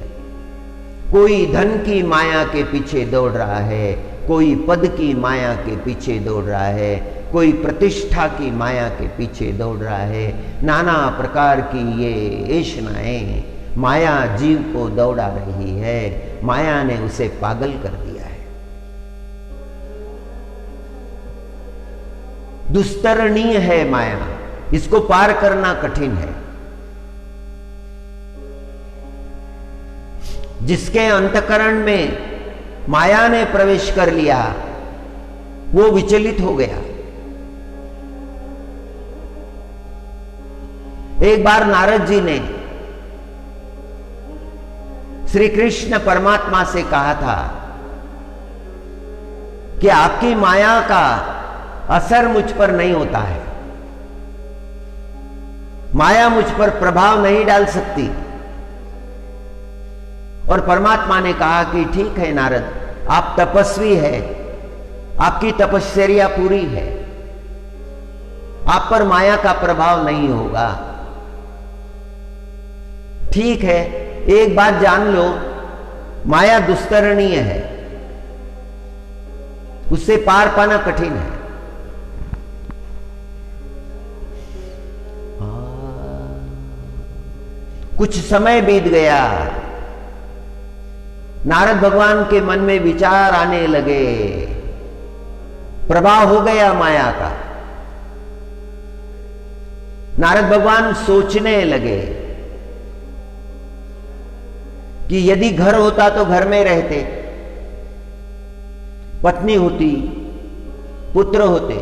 कोई धन की माया के पीछे दौड़ रहा है, कोई पद की माया के पीछे दौड़ रहा है, कोई प्रतिष्ठा की माया के पीछे दौड़ रहा है। नाना प्रकार की ये ऐशनाएं माया जीव को दौड़ा रही है। माया ने उसे पागल कर दिया है। दुस्तरणीय है माया, इसको पार करना कठिन है। जिसके अंतकरण में माया ने प्रवेश कर लिया, वो विचलित हो गया। एक बार नारद जी ने श्री कृष्ण परमात्मा से कहा था कि आपकी माया का असर मुझ पर नहीं होता है, माया मुझ पर प्रभाव नहीं डाल सकती। और परमात्मा ने कहा कि ठीक है नारद, आप तपस्वी है, आपकी तपस्या पूरी है, आप पर माया का प्रभाव नहीं होगा। ठीक है, एक बात जान लो, माया दुस्तरणीय है, उससे पार पाना कठिन है। कुछ समय बीत गया, नारद भगवान के मन में विचार आने लगे, प्रभाव हो गया माया का। नारद भगवान सोचने लगे कि यदि घर होता तो घर में रहते, पत्नी होती, पुत्र होते,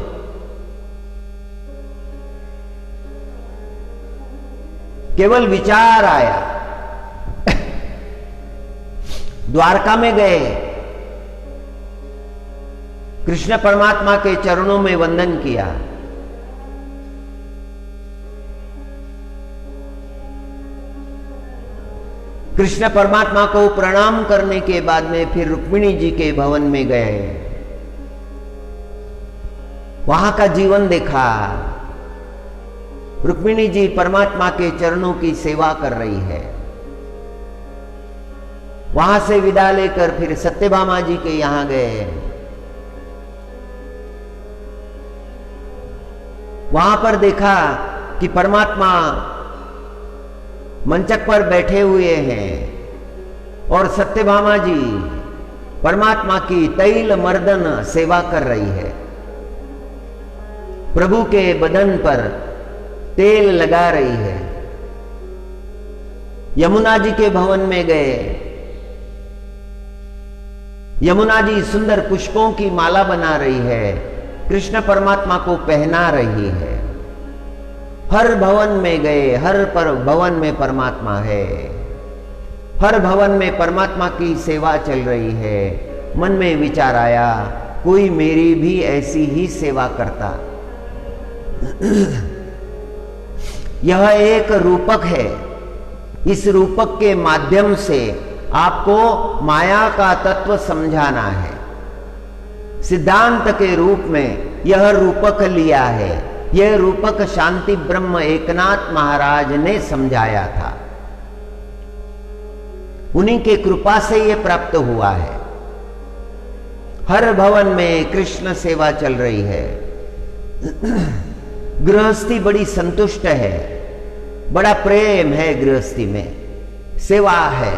केवल विचार आया, द्वारका में गए, कृष्ण परमात्मा के चरणों में वंदन किया। कृष्ण परमात्मा को प्रणाम करने के बाद में फिर रुक्मिणी जी के भवन में गए, वहां का जीवन देखा। रुक्मिणी जी परमात्मा के चरणों की सेवा कर रही है। वहां से विदा लेकर फिर सत्यभामा जी के यहां गए। वहां पर देखा कि परमात्मा मंचक पर बैठे हुए हैं और सत्यभामा जी परमात्मा की तैल मर्दन सेवा कर रही है। प्रभु के बदन पर तेल लगा रही है। यमुना जी के भवन में गए। यमुना जी सुंदर पुष्पों की माला बना रही है, कृष्ण परमात्मा को पहना रही है। हर भवन में गए, हर भवन में परमात्मा है। हर भवन में परमात्मा की सेवा चल रही है। मन में विचार आया, कोई मेरी भी ऐसी ही सेवा करता। यह एक रूपक है। इस रूपक के माध्यम से आपको माया का तत्व समझाना है। सिद्धांत के रूप में यह रूपक लिया है। यह रूपक शांति ब्रह्म एकनाथ महाराज ने समझाया था। उन्हीं के कृपा से यह प्राप्त हुआ है। हर भवन में कृष्ण सेवा चल रही है। गृहस्थी बड़ी संतुष्ट है, बड़ा प्रेम है गृहस्थी में, सेवा है।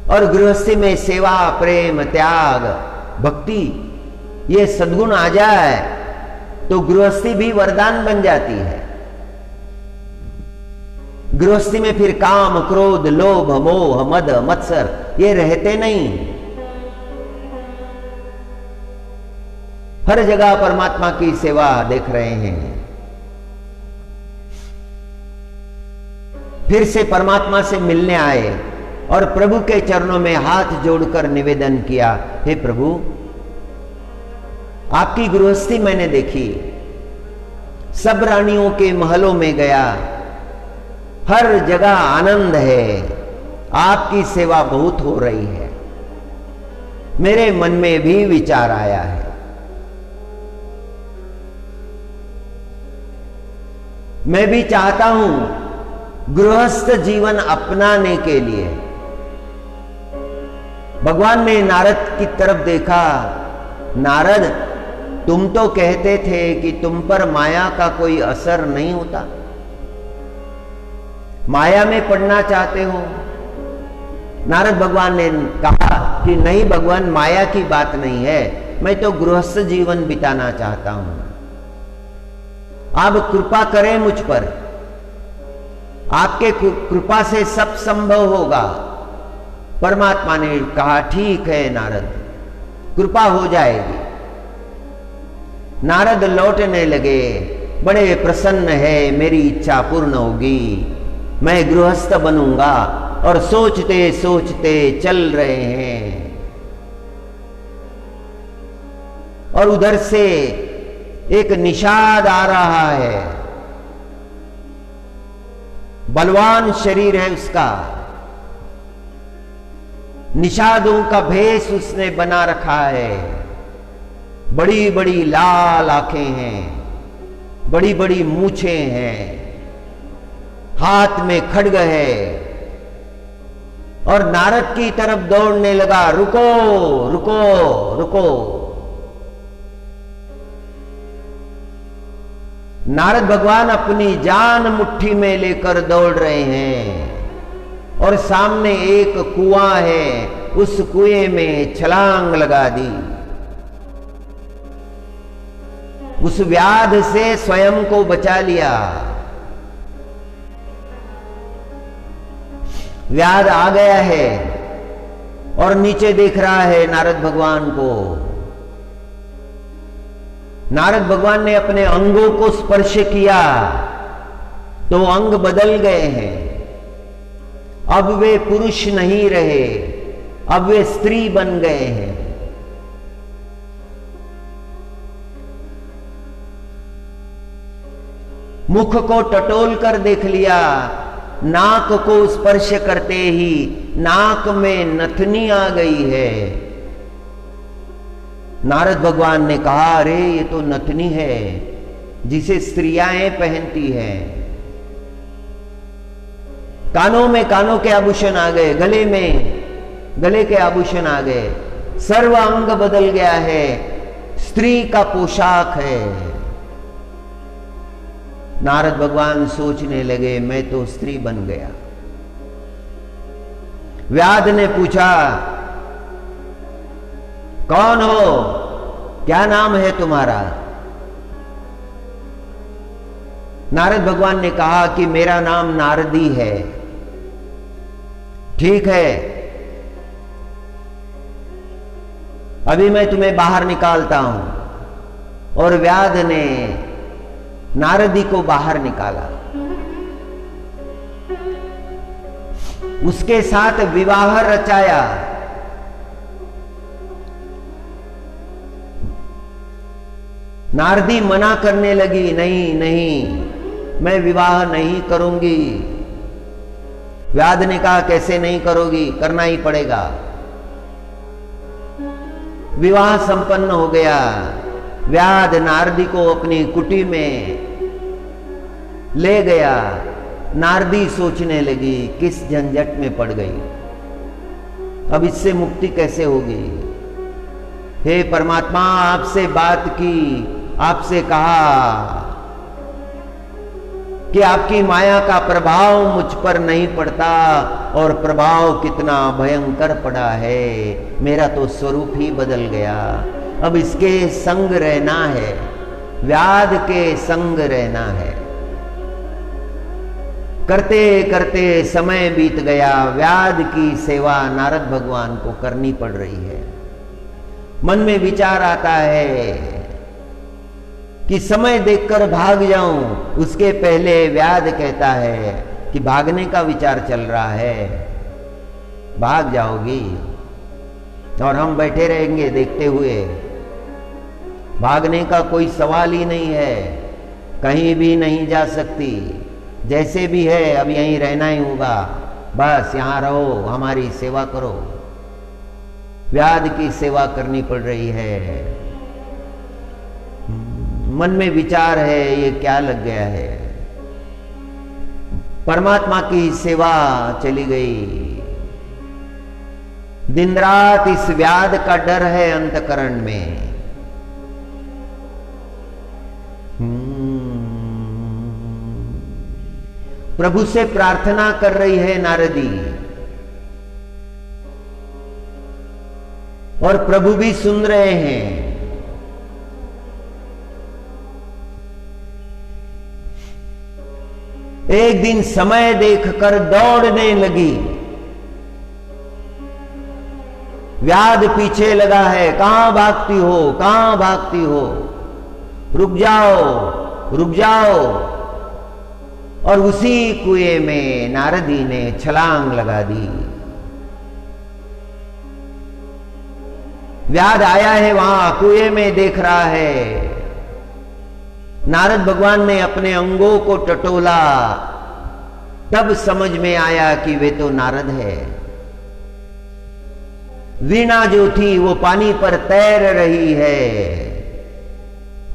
और गृहस्थी में सेवा, प्रेम, त्याग, भक्ति, ये सद्गुण आ जाए तो गृहस्थी भी वरदान बन जाती है। गृहस्थी में फिर काम, क्रोध, लोभ, मोह, मद, मत्सर ये रहते नहीं। हर जगह परमात्मा की सेवा देख रहे हैं। फिर से परमात्मा से मिलने आए और प्रभु के चरणों में हाथ जोड़कर निवेदन किया, हे प्रभु, आपकी गृहस्थी मैंने देखी, सब रानियों के महलों में गया, हर जगह आनंद है, आपकी सेवा बहुत हो रही है। मेरे मन में भी विचार आया है, मैं भी चाहता हूं गृहस्थ जीवन अपनाने के लिए। भगवान ने नारद की तरफ देखा, नारद, तुम तो कहते थे कि तुम पर माया का कोई असर नहीं होता, माया में पड़ना चाहते हो। नारद भगवान ने कहा कि नहीं भगवान, माया की बात नहीं है, मैं तो गृहस्थ जीवन बिताना चाहता हूं, आप कृपा करें मुझ पर, आपके कृपा से सब संभव होगा। परमात्मा ने कहा, ठीक है नारद, कृपा हो जाएगी। नारद लौटने लगे, बड़े प्रसन्न है, मेरी इच्छा पूर्ण होगी, मैं गृहस्थ बनूंगा। और सोचते सोचते चल रहे हैं और उधर से एक निषाद आ रहा है। बलवान शरीर है उसका, निषादों का भेष उसने बना रखा है। बड़ी बड़ी लाल आंखें हैं, बड़ी बड़ी मूछें हैं, हाथ में खड्ग है और नारद की तरफ दौड़ने लगा, रुको रुको रुको। नारद भगवान अपनी जान मुट्ठी में लेकर दौड़ रहे हैं और सामने एक कुआं है, उस कुएं में छलांग लगा दी। उस व्याध से स्वयं को बचा लिया। व्याध आ गया है और नीचे देख रहा है नारद भगवान को। नारद भगवान ने अपने अंगों को स्पर्श किया, तो अंग बदल गए हैं। अब वे पुरुष नहीं रहे, अब वे स्त्री बन गए हैं। मुख को टटोल कर देख लिया, नाक को स्पर्श करते ही नाक में नथनी आ गई है। नारद भगवान ने कहा, अरे ये तो नथनी है जिसे स्त्रियां पहनती हैं। कानों में कानों के आभूषण आ गए, गले में गले के आभूषण आ गए, सर्व अंग बदल गया है, स्त्री का पोशाक है। नारद भगवान सोचने लगे, मैं तो स्त्री बन गया। व्याध ने पूछा, कौन हो, क्या नाम है तुम्हारा? नारद भगवान ने कहा कि मेरा नाम नारदी है। ठीक है, अभी मैं तुम्हें बाहर निकालता हूं। और व्याध ने नारदी को बाहर निकाला, उसके साथ विवाह रचाया। नारदी मना करने लगी, नहीं नहीं, मैं विवाह नहीं करूंगी। व्याध ने कहा, कैसे नहीं करोगी, करना ही पड़ेगा। विवाह संपन्न हो गया। व्याध नारदी को अपनी कुटी में ले गया। नारदी सोचने लगी, किस झंझट में पड़ गई, अब इससे मुक्ति कैसे होगी। हे परमात्मा, आपसे बात की, आपसे कहा कि आपकी माया का प्रभाव मुझ पर नहीं पड़ता, और प्रभाव कितना भयंकर पड़ा है। मेरा तो स्वरूप ही बदल गया, अब इसके संग रहना है, व्याध के संग रहना है। करते करते समय बीत गया। व्याध की सेवा नारद भगवान को करनी पड़ रही है। मन में विचार आता है कि समय देखकर भाग जाऊं, उसके पहले व्याध कहता है कि भागने का विचार चल रहा है, भाग जाओगी और हम बैठे रहेंगे देखते हुए। भागने का कोई सवाल ही नहीं है, कहीं भी नहीं जा सकती, जैसे भी है अब यहीं रहना ही होगा, बस यहां रहो, हमारी सेवा करो। व्याध की सेवा करनी पड़ रही है। मन में विचार है, ये क्या लग गया है। परमात्मा की सेवा चली गई। दिन रात इस व्याध का डर है अंतकरण में। प्रभु से प्रार्थना कर रही है नारदी, और प्रभु भी सुन रहे हैं। एक दिन समय देखकर दौड़ने लगी। व्याध पीछे लगा है, कहां भागती हो, कहां भागती हो, रुक जाओ, रुक जाओ। और उसी कुएं में नारदी ने छलांग लगा दी। व्याध आया है वहां, कुएं में देख रहा है। नारद भगवान ने अपने अंगों को टटोला, तब समझ में आया कि वे तो नारद है। वीणा जो थी वो पानी पर तैर रही है।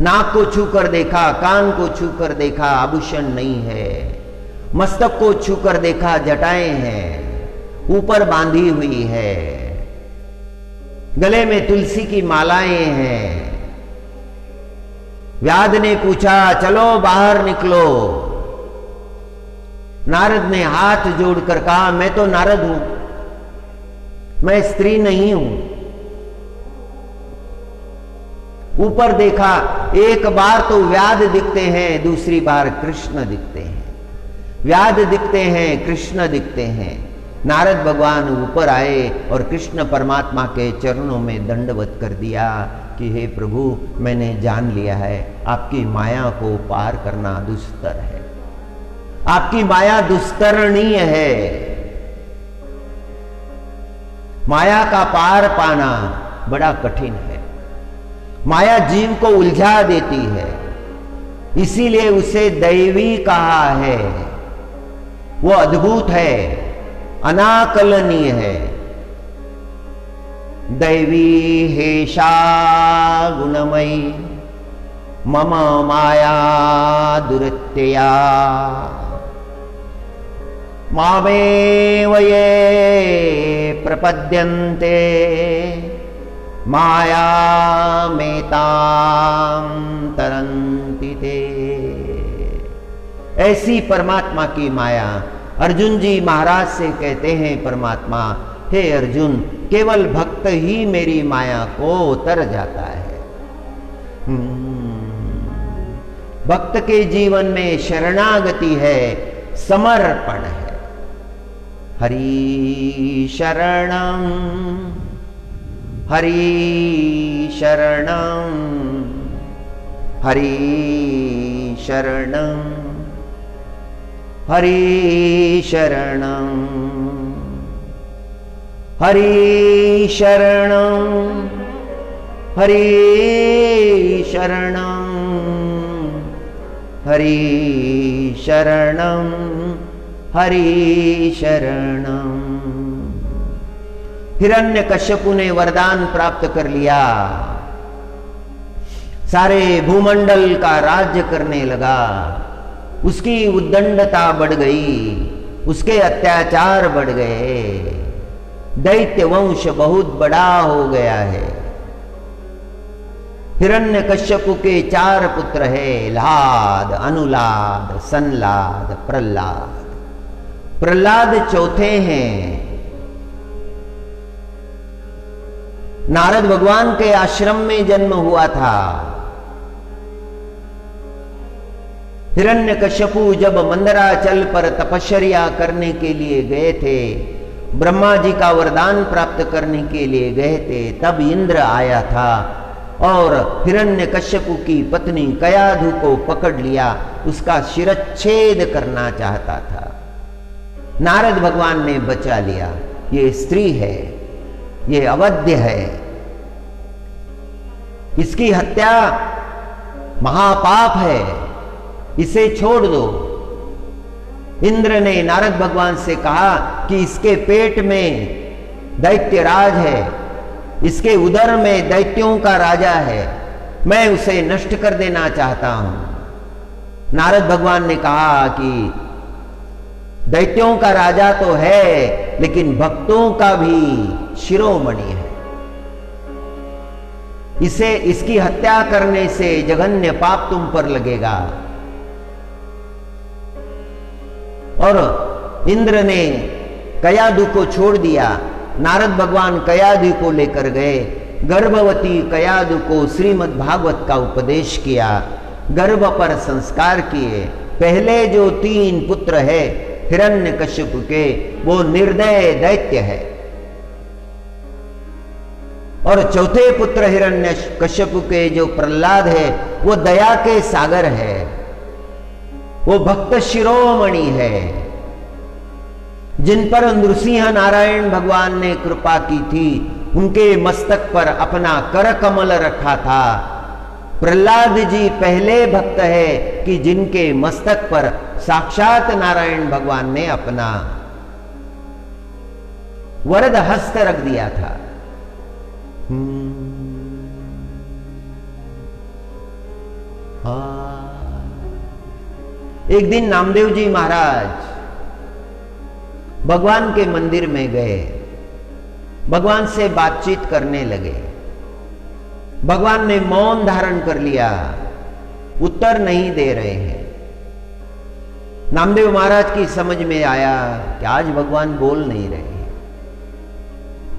नाक को छूकर देखा, कान को छूकर देखा, आभूषण नहीं है। मस्तक को छूकर देखा, जटाएं हैं, ऊपर बांधी हुई है। गले में तुलसी की मालाएं हैं। व्याध ने पूछा, चलो बाहर निकलो। नारद ने हाथ जोड़कर कहा, मैं तो नारद हूं, मैं स्त्री नहीं हूं। ऊपर देखा, एक बार तो व्याध दिखते हैं, दूसरी बार कृष्ण दिखते हैं। व्याध दिखते हैं, कृष्ण दिखते हैं। नारद भगवान ऊपर आए और कृष्ण परमात्मा के चरणों में दंडवत कर दिया कि हे प्रभु, मैंने जान लिया है आपकी माया को पार करना दुस्तर है। आपकी माया दुस्तरणीय है। माया का पार पाना बड़ा कठिन है। माया जीव को उलझा देती है, इसीलिए उसे दैवी कहा है। वो अद्भुत है, अनाकलनीय है। दैवी हेषा गुणमयी मम माया दुरत्यया मामेव ये प्रपद्यन्ते माया मेतां तरन्ति ते। ऐसी परमात्मा की माया। अर्जुन जी महाराज से कहते हैं परमात्मा, हे अर्जुन, केवल भक्त ही मेरी माया को उतर जाता है। भक्त के जीवन में शरणागति है, समर्पण है। हरि शरणं हरि शरणं हरि शरणं हरि शरणं हरि शरणं हरि शरणं हरि शरणं हरि शरणं। हिरण्यकश्यपु ने वरदान प्राप्त कर लिया, सारे भूमंडल का राज्य करने लगा। उसकी उद्दंडता बढ़ गई, उसके अत्याचार बढ़ गए, दैत्य वंश बहुत बड़ा हो गया है। हिरण्यकश्यपु के 4 पुत्र है, लाद, अनुलाद, संलाद, प्रहलाद। प्रहलाद चौथे हैं। नारद भगवान के आश्रम में जन्म हुआ था। हिरण्यकश्यपु जब मंदराचल पर तपश्चर्या करने के लिए गए थे, ब्रह्मा जी का वरदान प्राप्त करने के लिए गए थे, तब इंद्र आया था और हिरण्यकश्यपु की पत्नी कयाधु को पकड़ लिया, उसका शिरच्छेद करना चाहता था। नारद भगवान ने बचा लिया। ये स्त्री है, ये अवध्य है, इसकी हत्या महापाप है, इसे छोड़ दो। इंद्र ने नारद भगवान से कहा कि इसके पेट में दैत्यराज है, इसके उदर में दैत्यों का राजा है, मैं उसे नष्ट कर देना चाहता हूं। नारद भगवान ने कहा कि दैत्यों का राजा तो है, लेकिन भक्तों का भी शिरोमणि है। इसकी हत्या करने से जघन्य पाप तुम पर लगेगा। और इंद्र ने कयाधु को छोड़ दिया। नारद भगवान कयाधु को लेकर गए, गर्भवती कयाधु को श्रीमद् भागवत का उपदेश किया, गर्भ पर संस्कार किए। पहले जो 3 पुत्र है हिरण्यकश्यप के, वो निर्दय दैत्य है, और चौथे पुत्र हिरण्यकश्यप के जो प्रहलाद है, वो दया के सागर है, वो भक्त शिरोमणि है, जिन पर नृसिंह नारायण भगवान ने कृपा की थी। उनके मस्तक पर अपना कर कमल रखा था। प्रहलाद जी पहले भक्त है कि जिनके मस्तक पर साक्षात नारायण भगवान ने अपना वरद हस्त रख दिया था। एक दिन नामदेव जी महाराज भगवान के मंदिर में गए, भगवान से बातचीत करने लगे। भगवान ने मौन धारण कर लिया, उत्तर नहीं दे रहे हैं। नामदेव महाराज की समझ में आया कि आज भगवान बोल नहीं रहे हैं,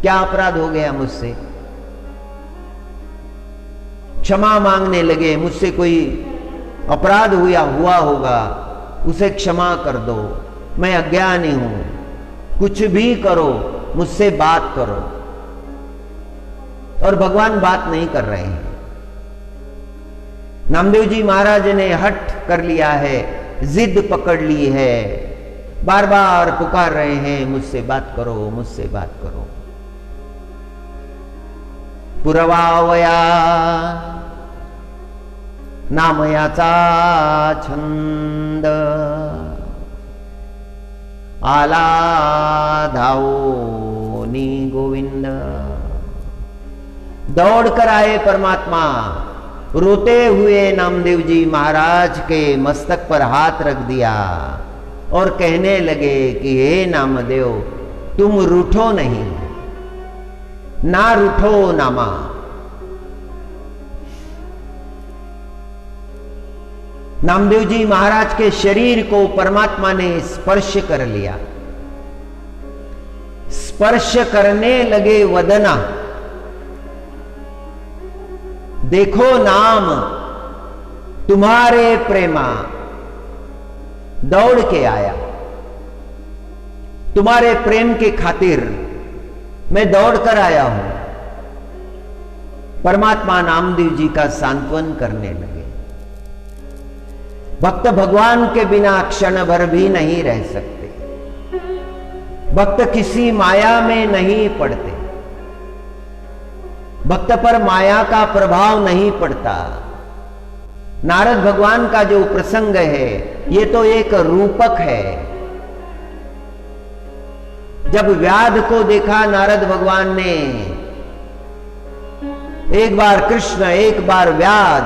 क्या अपराध हो गया मुझसे। क्षमा मांगने लगे, मुझसे कोई अपराध हुआ होगा, उसे क्षमा कर दो, मैं अज्ञानी हूं, कुछ भी करो, मुझसे बात करो। और भगवान बात नहीं कर रहे हैं। नामदेव जी महाराज ने हठ कर लिया है जिद पकड़ ली है, बार बार पुकार रहे हैं, मुझसे बात करो, मुझसे बात करो। पुरवावया नामयाचा छंद, आला धावोनी गोविंद। दौड़ कर आए परमात्मा, रोते हुए नामदेव जी महाराज के मस्तक पर हाथ रख दिया और कहने लगे कि हे नामदेव, तुम रूठो नहीं, ना रूठो नामा। नामदेव जी महाराज के शरीर को परमात्मा ने स्पर्श कर लिया। स्पर्श करने लगे वदना, देखो नाम तुम्हारे प्रेमा दौड़ के आया, तुम्हारे प्रेम के खातिर मैं दौड़ कर आया हूं। परमात्मा नामदेव जी का सांत्वन करने लगे। भक्त भगवान के बिना क्षण भर भी नहीं रह सकते, भक्त किसी माया में नहीं पड़ते, भक्त पर माया का प्रभाव नहीं पड़ता। नारद भगवान का जो प्रसंग है ये तो एक रूपक है। जब व्याध को देखा नारद भगवान ने, एक बार कृष्ण एक बार व्याध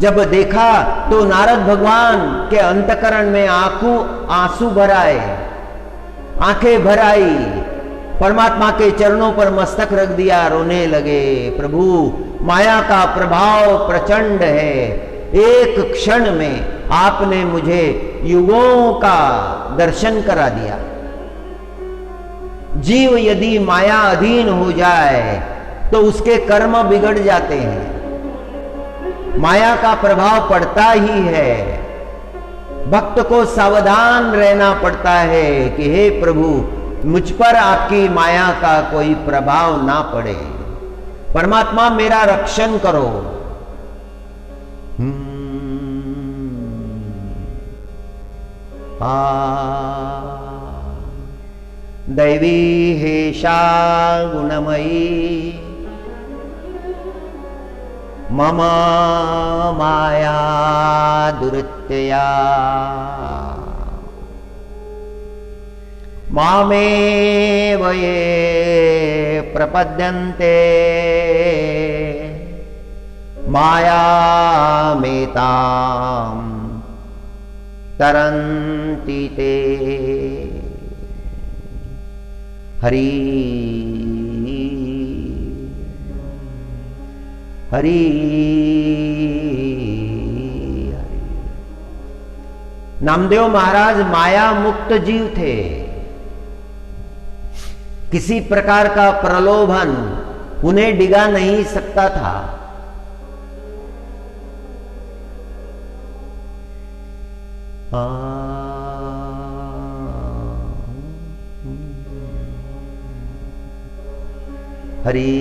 जब देखा तो नारद भगवान के अंतकरण में आंसू भर आए, आंखें भर आई, परमात्मा के चरणों पर मस्तक रख दिया, रोने लगे। प्रभु, माया का प्रभाव प्रचंड है, एक क्षण में आपने मुझे युगों का दर्शन करा दिया। जीव यदि माया अधीन हो जाए तो उसके कर्म बिगड़ जाते हैं, माया का प्रभाव पड़ता ही है। भक्त को सावधान रहना पड़ता है कि हे प्रभु, मुझ पर आपकी माया का कोई प्रभाव ना पड़े, परमात्मा मेरा रक्षण करो। दैवी हेषा गुणमयी मम माया दुरित्यया, मामेव ये प्रपद्यन्ते मायामेतां तरन्ति ते। हरि हरि नामदेव महाराज माया मुक्त जीव थे। किसी प्रकार का प्रलोभन उन्हें डिगा नहीं सकता था। हरि।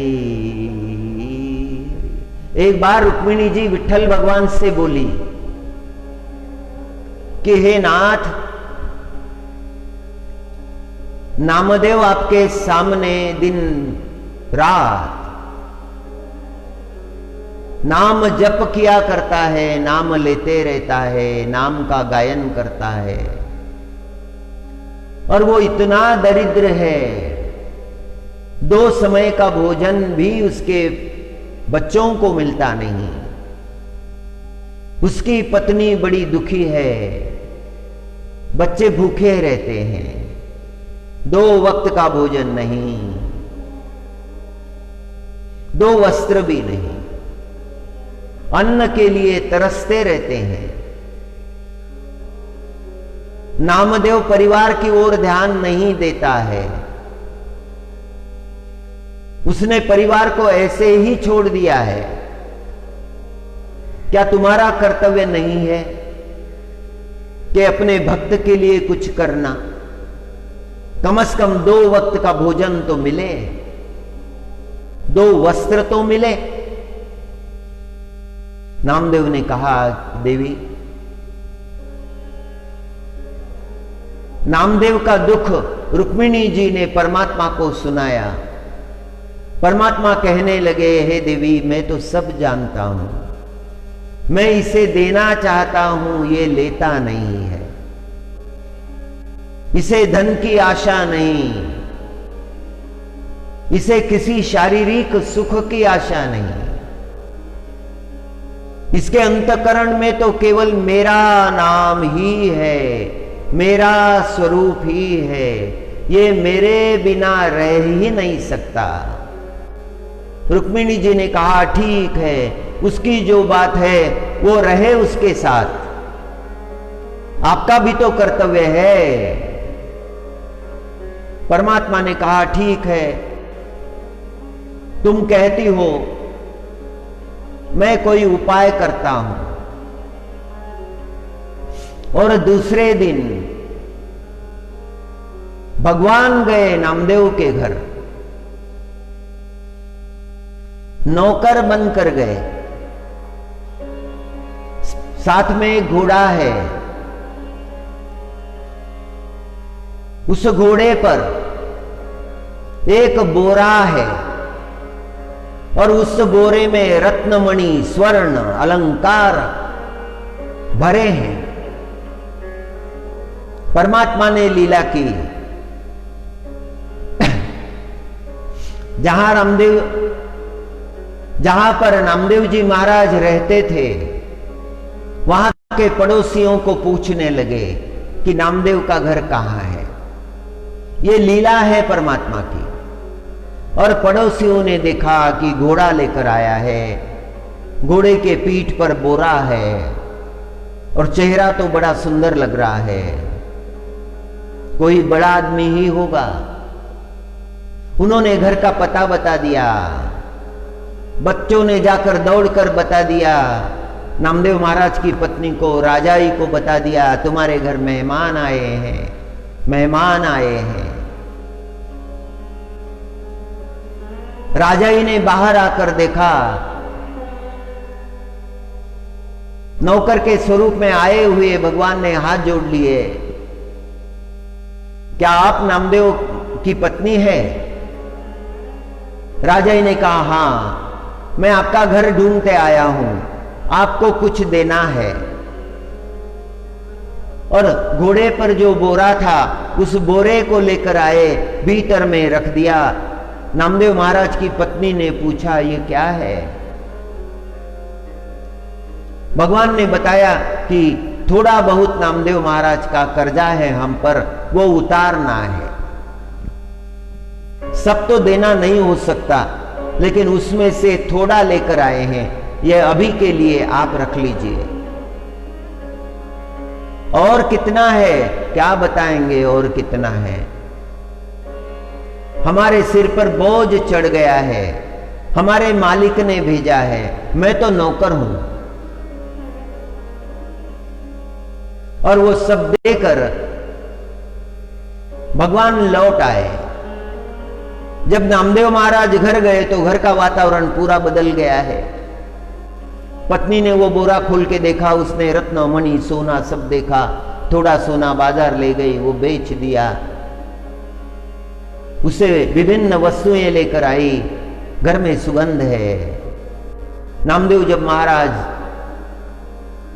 एक बार रुक्मिणी जी विठ्ठल भगवान से बोली कि हे नाथ, नामदेव आपके सामने दिन रात नाम जप किया करता है, नाम लेते रहता है, नाम का गायन करता है, और वो इतना दरिद्र है, 2 समय का भोजन भी उसके बच्चों को मिलता नहीं। उसकी पत्नी बड़ी दुखी है, बच्चे भूखे रहते हैं, 2 वक्त का भोजन नहीं, 2 वस्त्र भी नहीं, अन्न के लिए तरसते रहते हैं। नामदेव परिवार की ओर ध्यान नहीं देता है, उसने परिवार को ऐसे ही छोड़ दिया है। क्या तुम्हारा कर्तव्य नहीं है कि अपने भक्त के लिए कुछ करना? कम से कम 2 वक्त का भोजन तो मिले, 2 वस्त्र तो मिले। नामदेव ने कहा, देवी नामदेव का दुख रुक्मिणी जी ने परमात्मा को सुनाया। परमात्मा कहने लगे, हे देवी, मैं तो सब जानता हूं, मैं इसे देना चाहता हूं, ये लेता नहीं है, इसे धन की आशा नहीं, इसे किसी शारीरिक सुख की आशा नहीं, इसके अंतःकरण में तो केवल मेरा नाम ही है, मेरा स्वरूप ही है, ये मेरे बिना रह ही नहीं सकता। रुक्मिणी जी ने कहा, ठीक है, उसकी जो बात है वो रहे उसके साथ, आपका भी तो कर्तव्य है। परमात्मा ने कहा, ठीक है, तुम कहती हो, मैं कोई उपाय करता हूं। और दूसरे दिन भगवान गए नामदेव के घर, नौकर बनकर गए, साथ में एक घोड़ा है, उस घोड़े पर एक बोरा है और उस बोरे में रत्नमणि, स्वर्ण, अलंकार भरे हैं। परमात्मा ने लीला की, जहां पर नामदेव जी महाराज रहते थे, वहां के पड़ोसियों को पूछने लगे कि नामदेव का घर कहां है। ये लीला है परमात्मा की। और पड़ोसियों ने देखा कि घोड़ा लेकर आया है, घोड़े के पीठ पर बोरा है और चेहरा तो बड़ा सुंदर लग रहा है, कोई बड़ा आदमी ही होगा। उन्होंने घर का पता बता दिया, बच्चों ने जाकर दौड़कर बता दिया, नामदेव महाराज की पत्नी को, राजाई को बता दिया, तुम्हारे घर मेहमान आए हैं, मेहमान आए हैं। राजाई ने बाहर आकर देखा, नौकर के स्वरूप में आए हुए भगवान ने हाथ जोड़ लिए, क्या आप नामदेव की पत्नी है? राजाई ने कहा, हां, मैं आपका घर ढूंढते आया हूं, आपको कुछ देना है। और घोड़े पर जो बोरा था, उस बोरे को लेकर आए, भीतर में रख दिया। नामदेव महाराज की पत्नी ने पूछा, ये क्या है? भगवान ने बताया कि थोड़ा बहुत नामदेव महाराज का कर्जा है हम पर, वो उतारना है। सब तो देना नहीं हो सकता, लेकिन उसमें से थोड़ा लेकर आए हैं, ये अभी के लिए आप रख लीजिए। और कितना है? क्या बताएंगे और कितना है? हमारे सिर पर बोझ चढ़ गया है, हमारे मालिक ने भेजा है, मैं तो नौकर हूं। और वो सब देकर भगवान लौट आए। जब नामदेव महाराज घर गए तो घर का वातावरण पूरा बदल गया है। पत्नी ने वो बोरा खोल के देखा, उसने रत्न, मणि, सोना सब देखा। थोड़ा सोना बाजार ले गई, वो बेच दिया। उसे विभिन्न वस्तुएं लेकर आई, घर में सुगंध है। नामदेव जब महाराज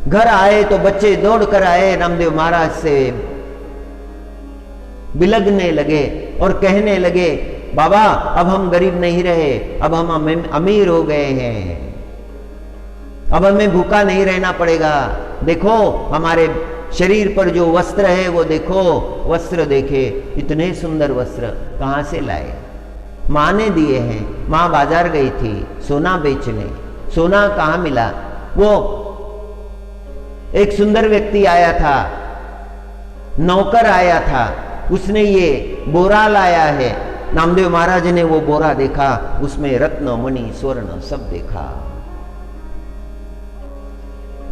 घर आए तो बच्चे दौड़ कर आए, नामदेव महाराज से बिलगने लगे और कहने लगे, बाबा अब हम गरीब नहीं रहे, अब हम अमीर हो गए हैं, अब हमें भूखा नहीं रहना पड़ेगा। देखो हमारे शरीर पर जो वस्त्र है वो देखो, वस्त्र देखे, इतने सुंदर वस्त्र कहां से लाए? माँ ने दिए हैं। माँ बाजार गई थी सोना बेचने, सोना कहां मिला? वो एक सुंदर व्यक्ति आया था, नौकर आया था, उसने ये बोरा लाया है। नामदेव महाराज ने वो बोरा देखा, उसमें रत्न, मणि, स्वर्ण सब देखा।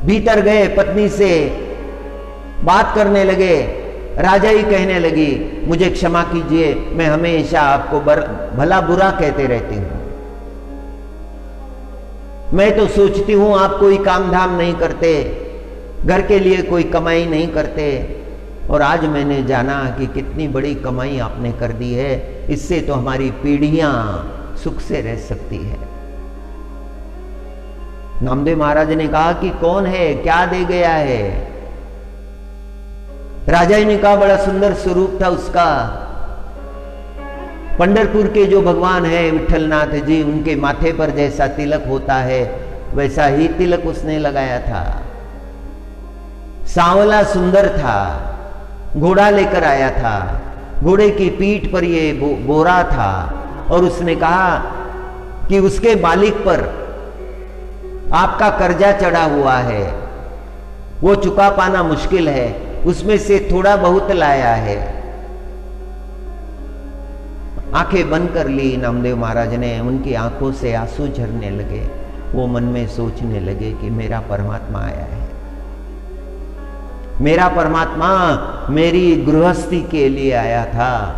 भीतर गए, पत्नी से बात करने लगे। राजा ही कहने लगी, मुझे क्षमा कीजिए, मैं हमेशा आपको भला बुरा कहते रहती हूं। मैं तो सोचती हूं आप कोई काम धाम नहीं करते, घर के लिए कोई कमाई नहीं करते, और आज मैंने जाना कि कितनी बड़ी कमाई आपने कर दी है, इससे तो हमारी पीढ़ियां सुख से रह सकती है। नामदेव महाराज ने कहा कि कौन है, क्या दे गया है? राजा ने कहा बड़ा सुंदर स्वरूप था उसका। पंढरपुर के जो भगवान है विठलनाथ जी, उनके माथे पर जैसा तिलक होता है वैसा ही तिलक उसने लगाया था। सांवला सुंदर था, घोड़ा लेकर आया था, घोड़े की पीठ पर ये बोरा था, और उसने कहा कि उसके मालिक पर आपका कर्जा चढ़ा हुआ है, वो चुका पाना मुश्किल है, उसमें से थोड़ा बहुत लाया है। आंखें बंद कर ली नामदेव महाराज ने, उनकी आंखों से आंसू झरने लगे। वो मन में सोचने लगे कि मेरा परमात्मा आया है, मेरा परमात्मा मेरी गृहस्थी के लिए आया था,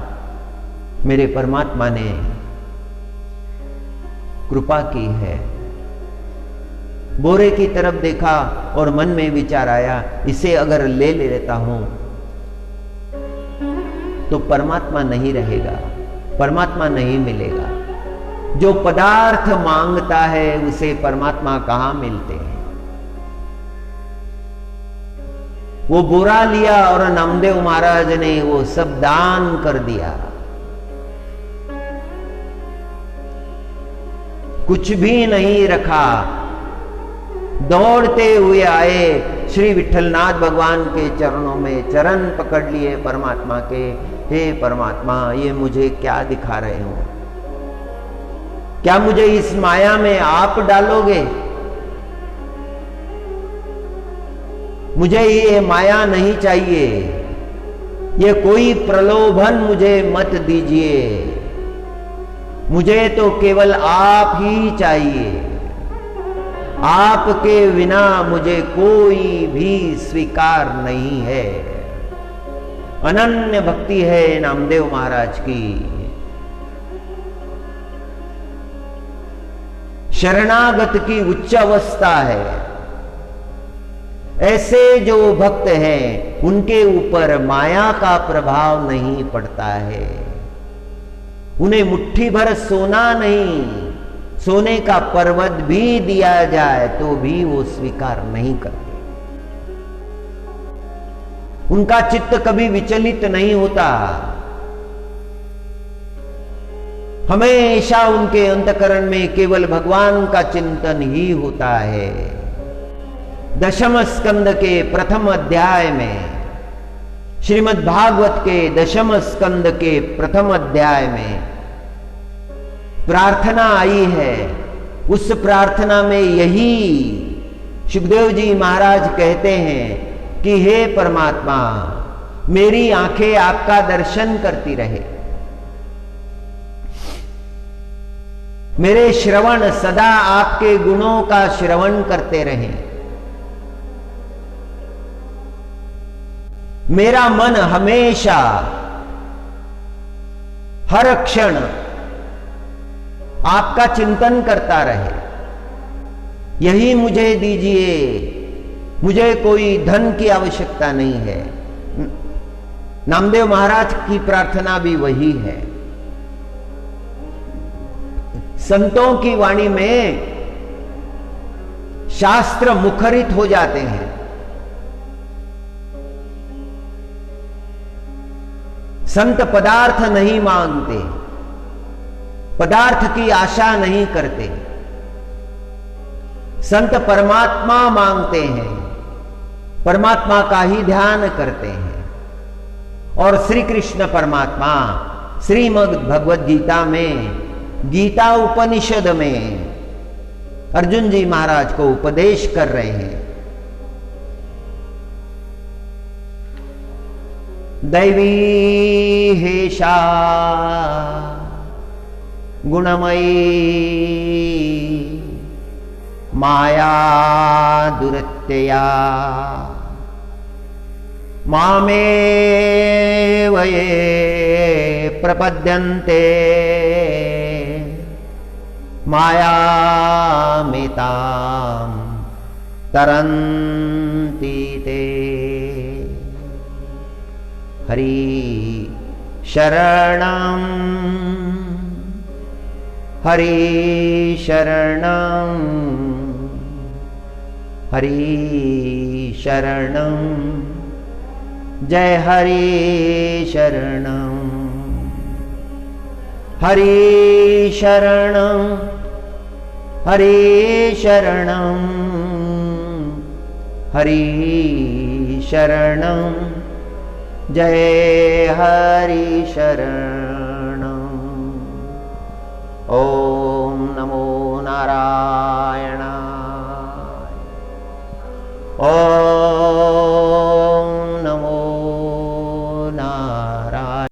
मेरे परमात्मा ने कृपा की है। बोरे की तरफ देखा और मन में विचार आया, इसे अगर ले लेता हूं तो परमात्मा नहीं रहेगा, परमात्मा नहीं मिलेगा। जो पदार्थ मांगता है उसे परमात्मा कहां मिलते हैं। वो बोरा लिया और नामदेव महाराज ने वो सब दान कर दिया। कुछ भी नहीं रखा। दौड़ते हुए आए श्री विठलनाथ भगवान के चरणों में, चरण पकड़ लिए परमात्मा के। हे परमात्मा, ये मुझे क्या दिखा रहे हो? क्या मुझे इस माया में आप डालोगे? मुझे ये माया नहीं चाहिए, ये कोई प्रलोभन मुझे मत दीजिए, मुझे तो केवल आप ही चाहिए। आपके बिना मुझे कोई भी स्वीकार नहीं है। अनन्य भक्ति है नामदेव महाराज की। शरणागत की उच्च अवस्था है। ऐसे जो भक्त हैं उनके ऊपर माया का प्रभाव नहीं पड़ता है। उन्हें मुट्ठी भर सोना नहीं, सोने का पर्वत भी दिया जाए तो भी वो स्वीकार नहीं करते। उनका चित्त कभी विचलित नहीं होता। हमेशा उनके अंतकरण में केवल भगवान का चिंतन ही होता है। दशम स्कंद के प्रथम अध्याय में, श्रीमद् भागवत के दशम स्कंद के प्रथम अध्याय में प्रार्थना आई है। उस प्रार्थना में यही सुखदेव जी महाराज कहते हैं कि हे परमात्मा, मेरी आंखें आपका दर्शन करती रहे, मेरे श्रवण सदा आपके गुणों का श्रवण करते रहें, मेरा मन हमेशा हर क्षण आपका चिंतन करता रहे, यही मुझे दीजिए। मुझे कोई धन की आवश्यकता नहीं है। नामदेव महाराज की प्रार्थना भी वही है। संतों की वाणी में शास्त्र मुखरित हो जाते हैं। संत पदार्थ नहीं मांगते, पदार्थ की आशा नहीं करते। संत परमात्मा मांगते हैं, परमात्मा का ही ध्यान करते हैं। और श्री कृष्ण परमात्मा श्रीमद् भगवद गीता में, गीता उपनिषद में अर्जुन जी महाराज को उपदेश कर रहे हैं। दैवी हेषा गुणमयी माया दुरत्यया मामेव ये प्रपद्यन्ते मायामितां तरन्ति ते। हरि शरणं हरि शरणं हरि शरणं जय हरि शरणं हरि शरणं हरि शरणं हरि शरणं जय हरि शरणं। ओम नमो नारायणाय। ओम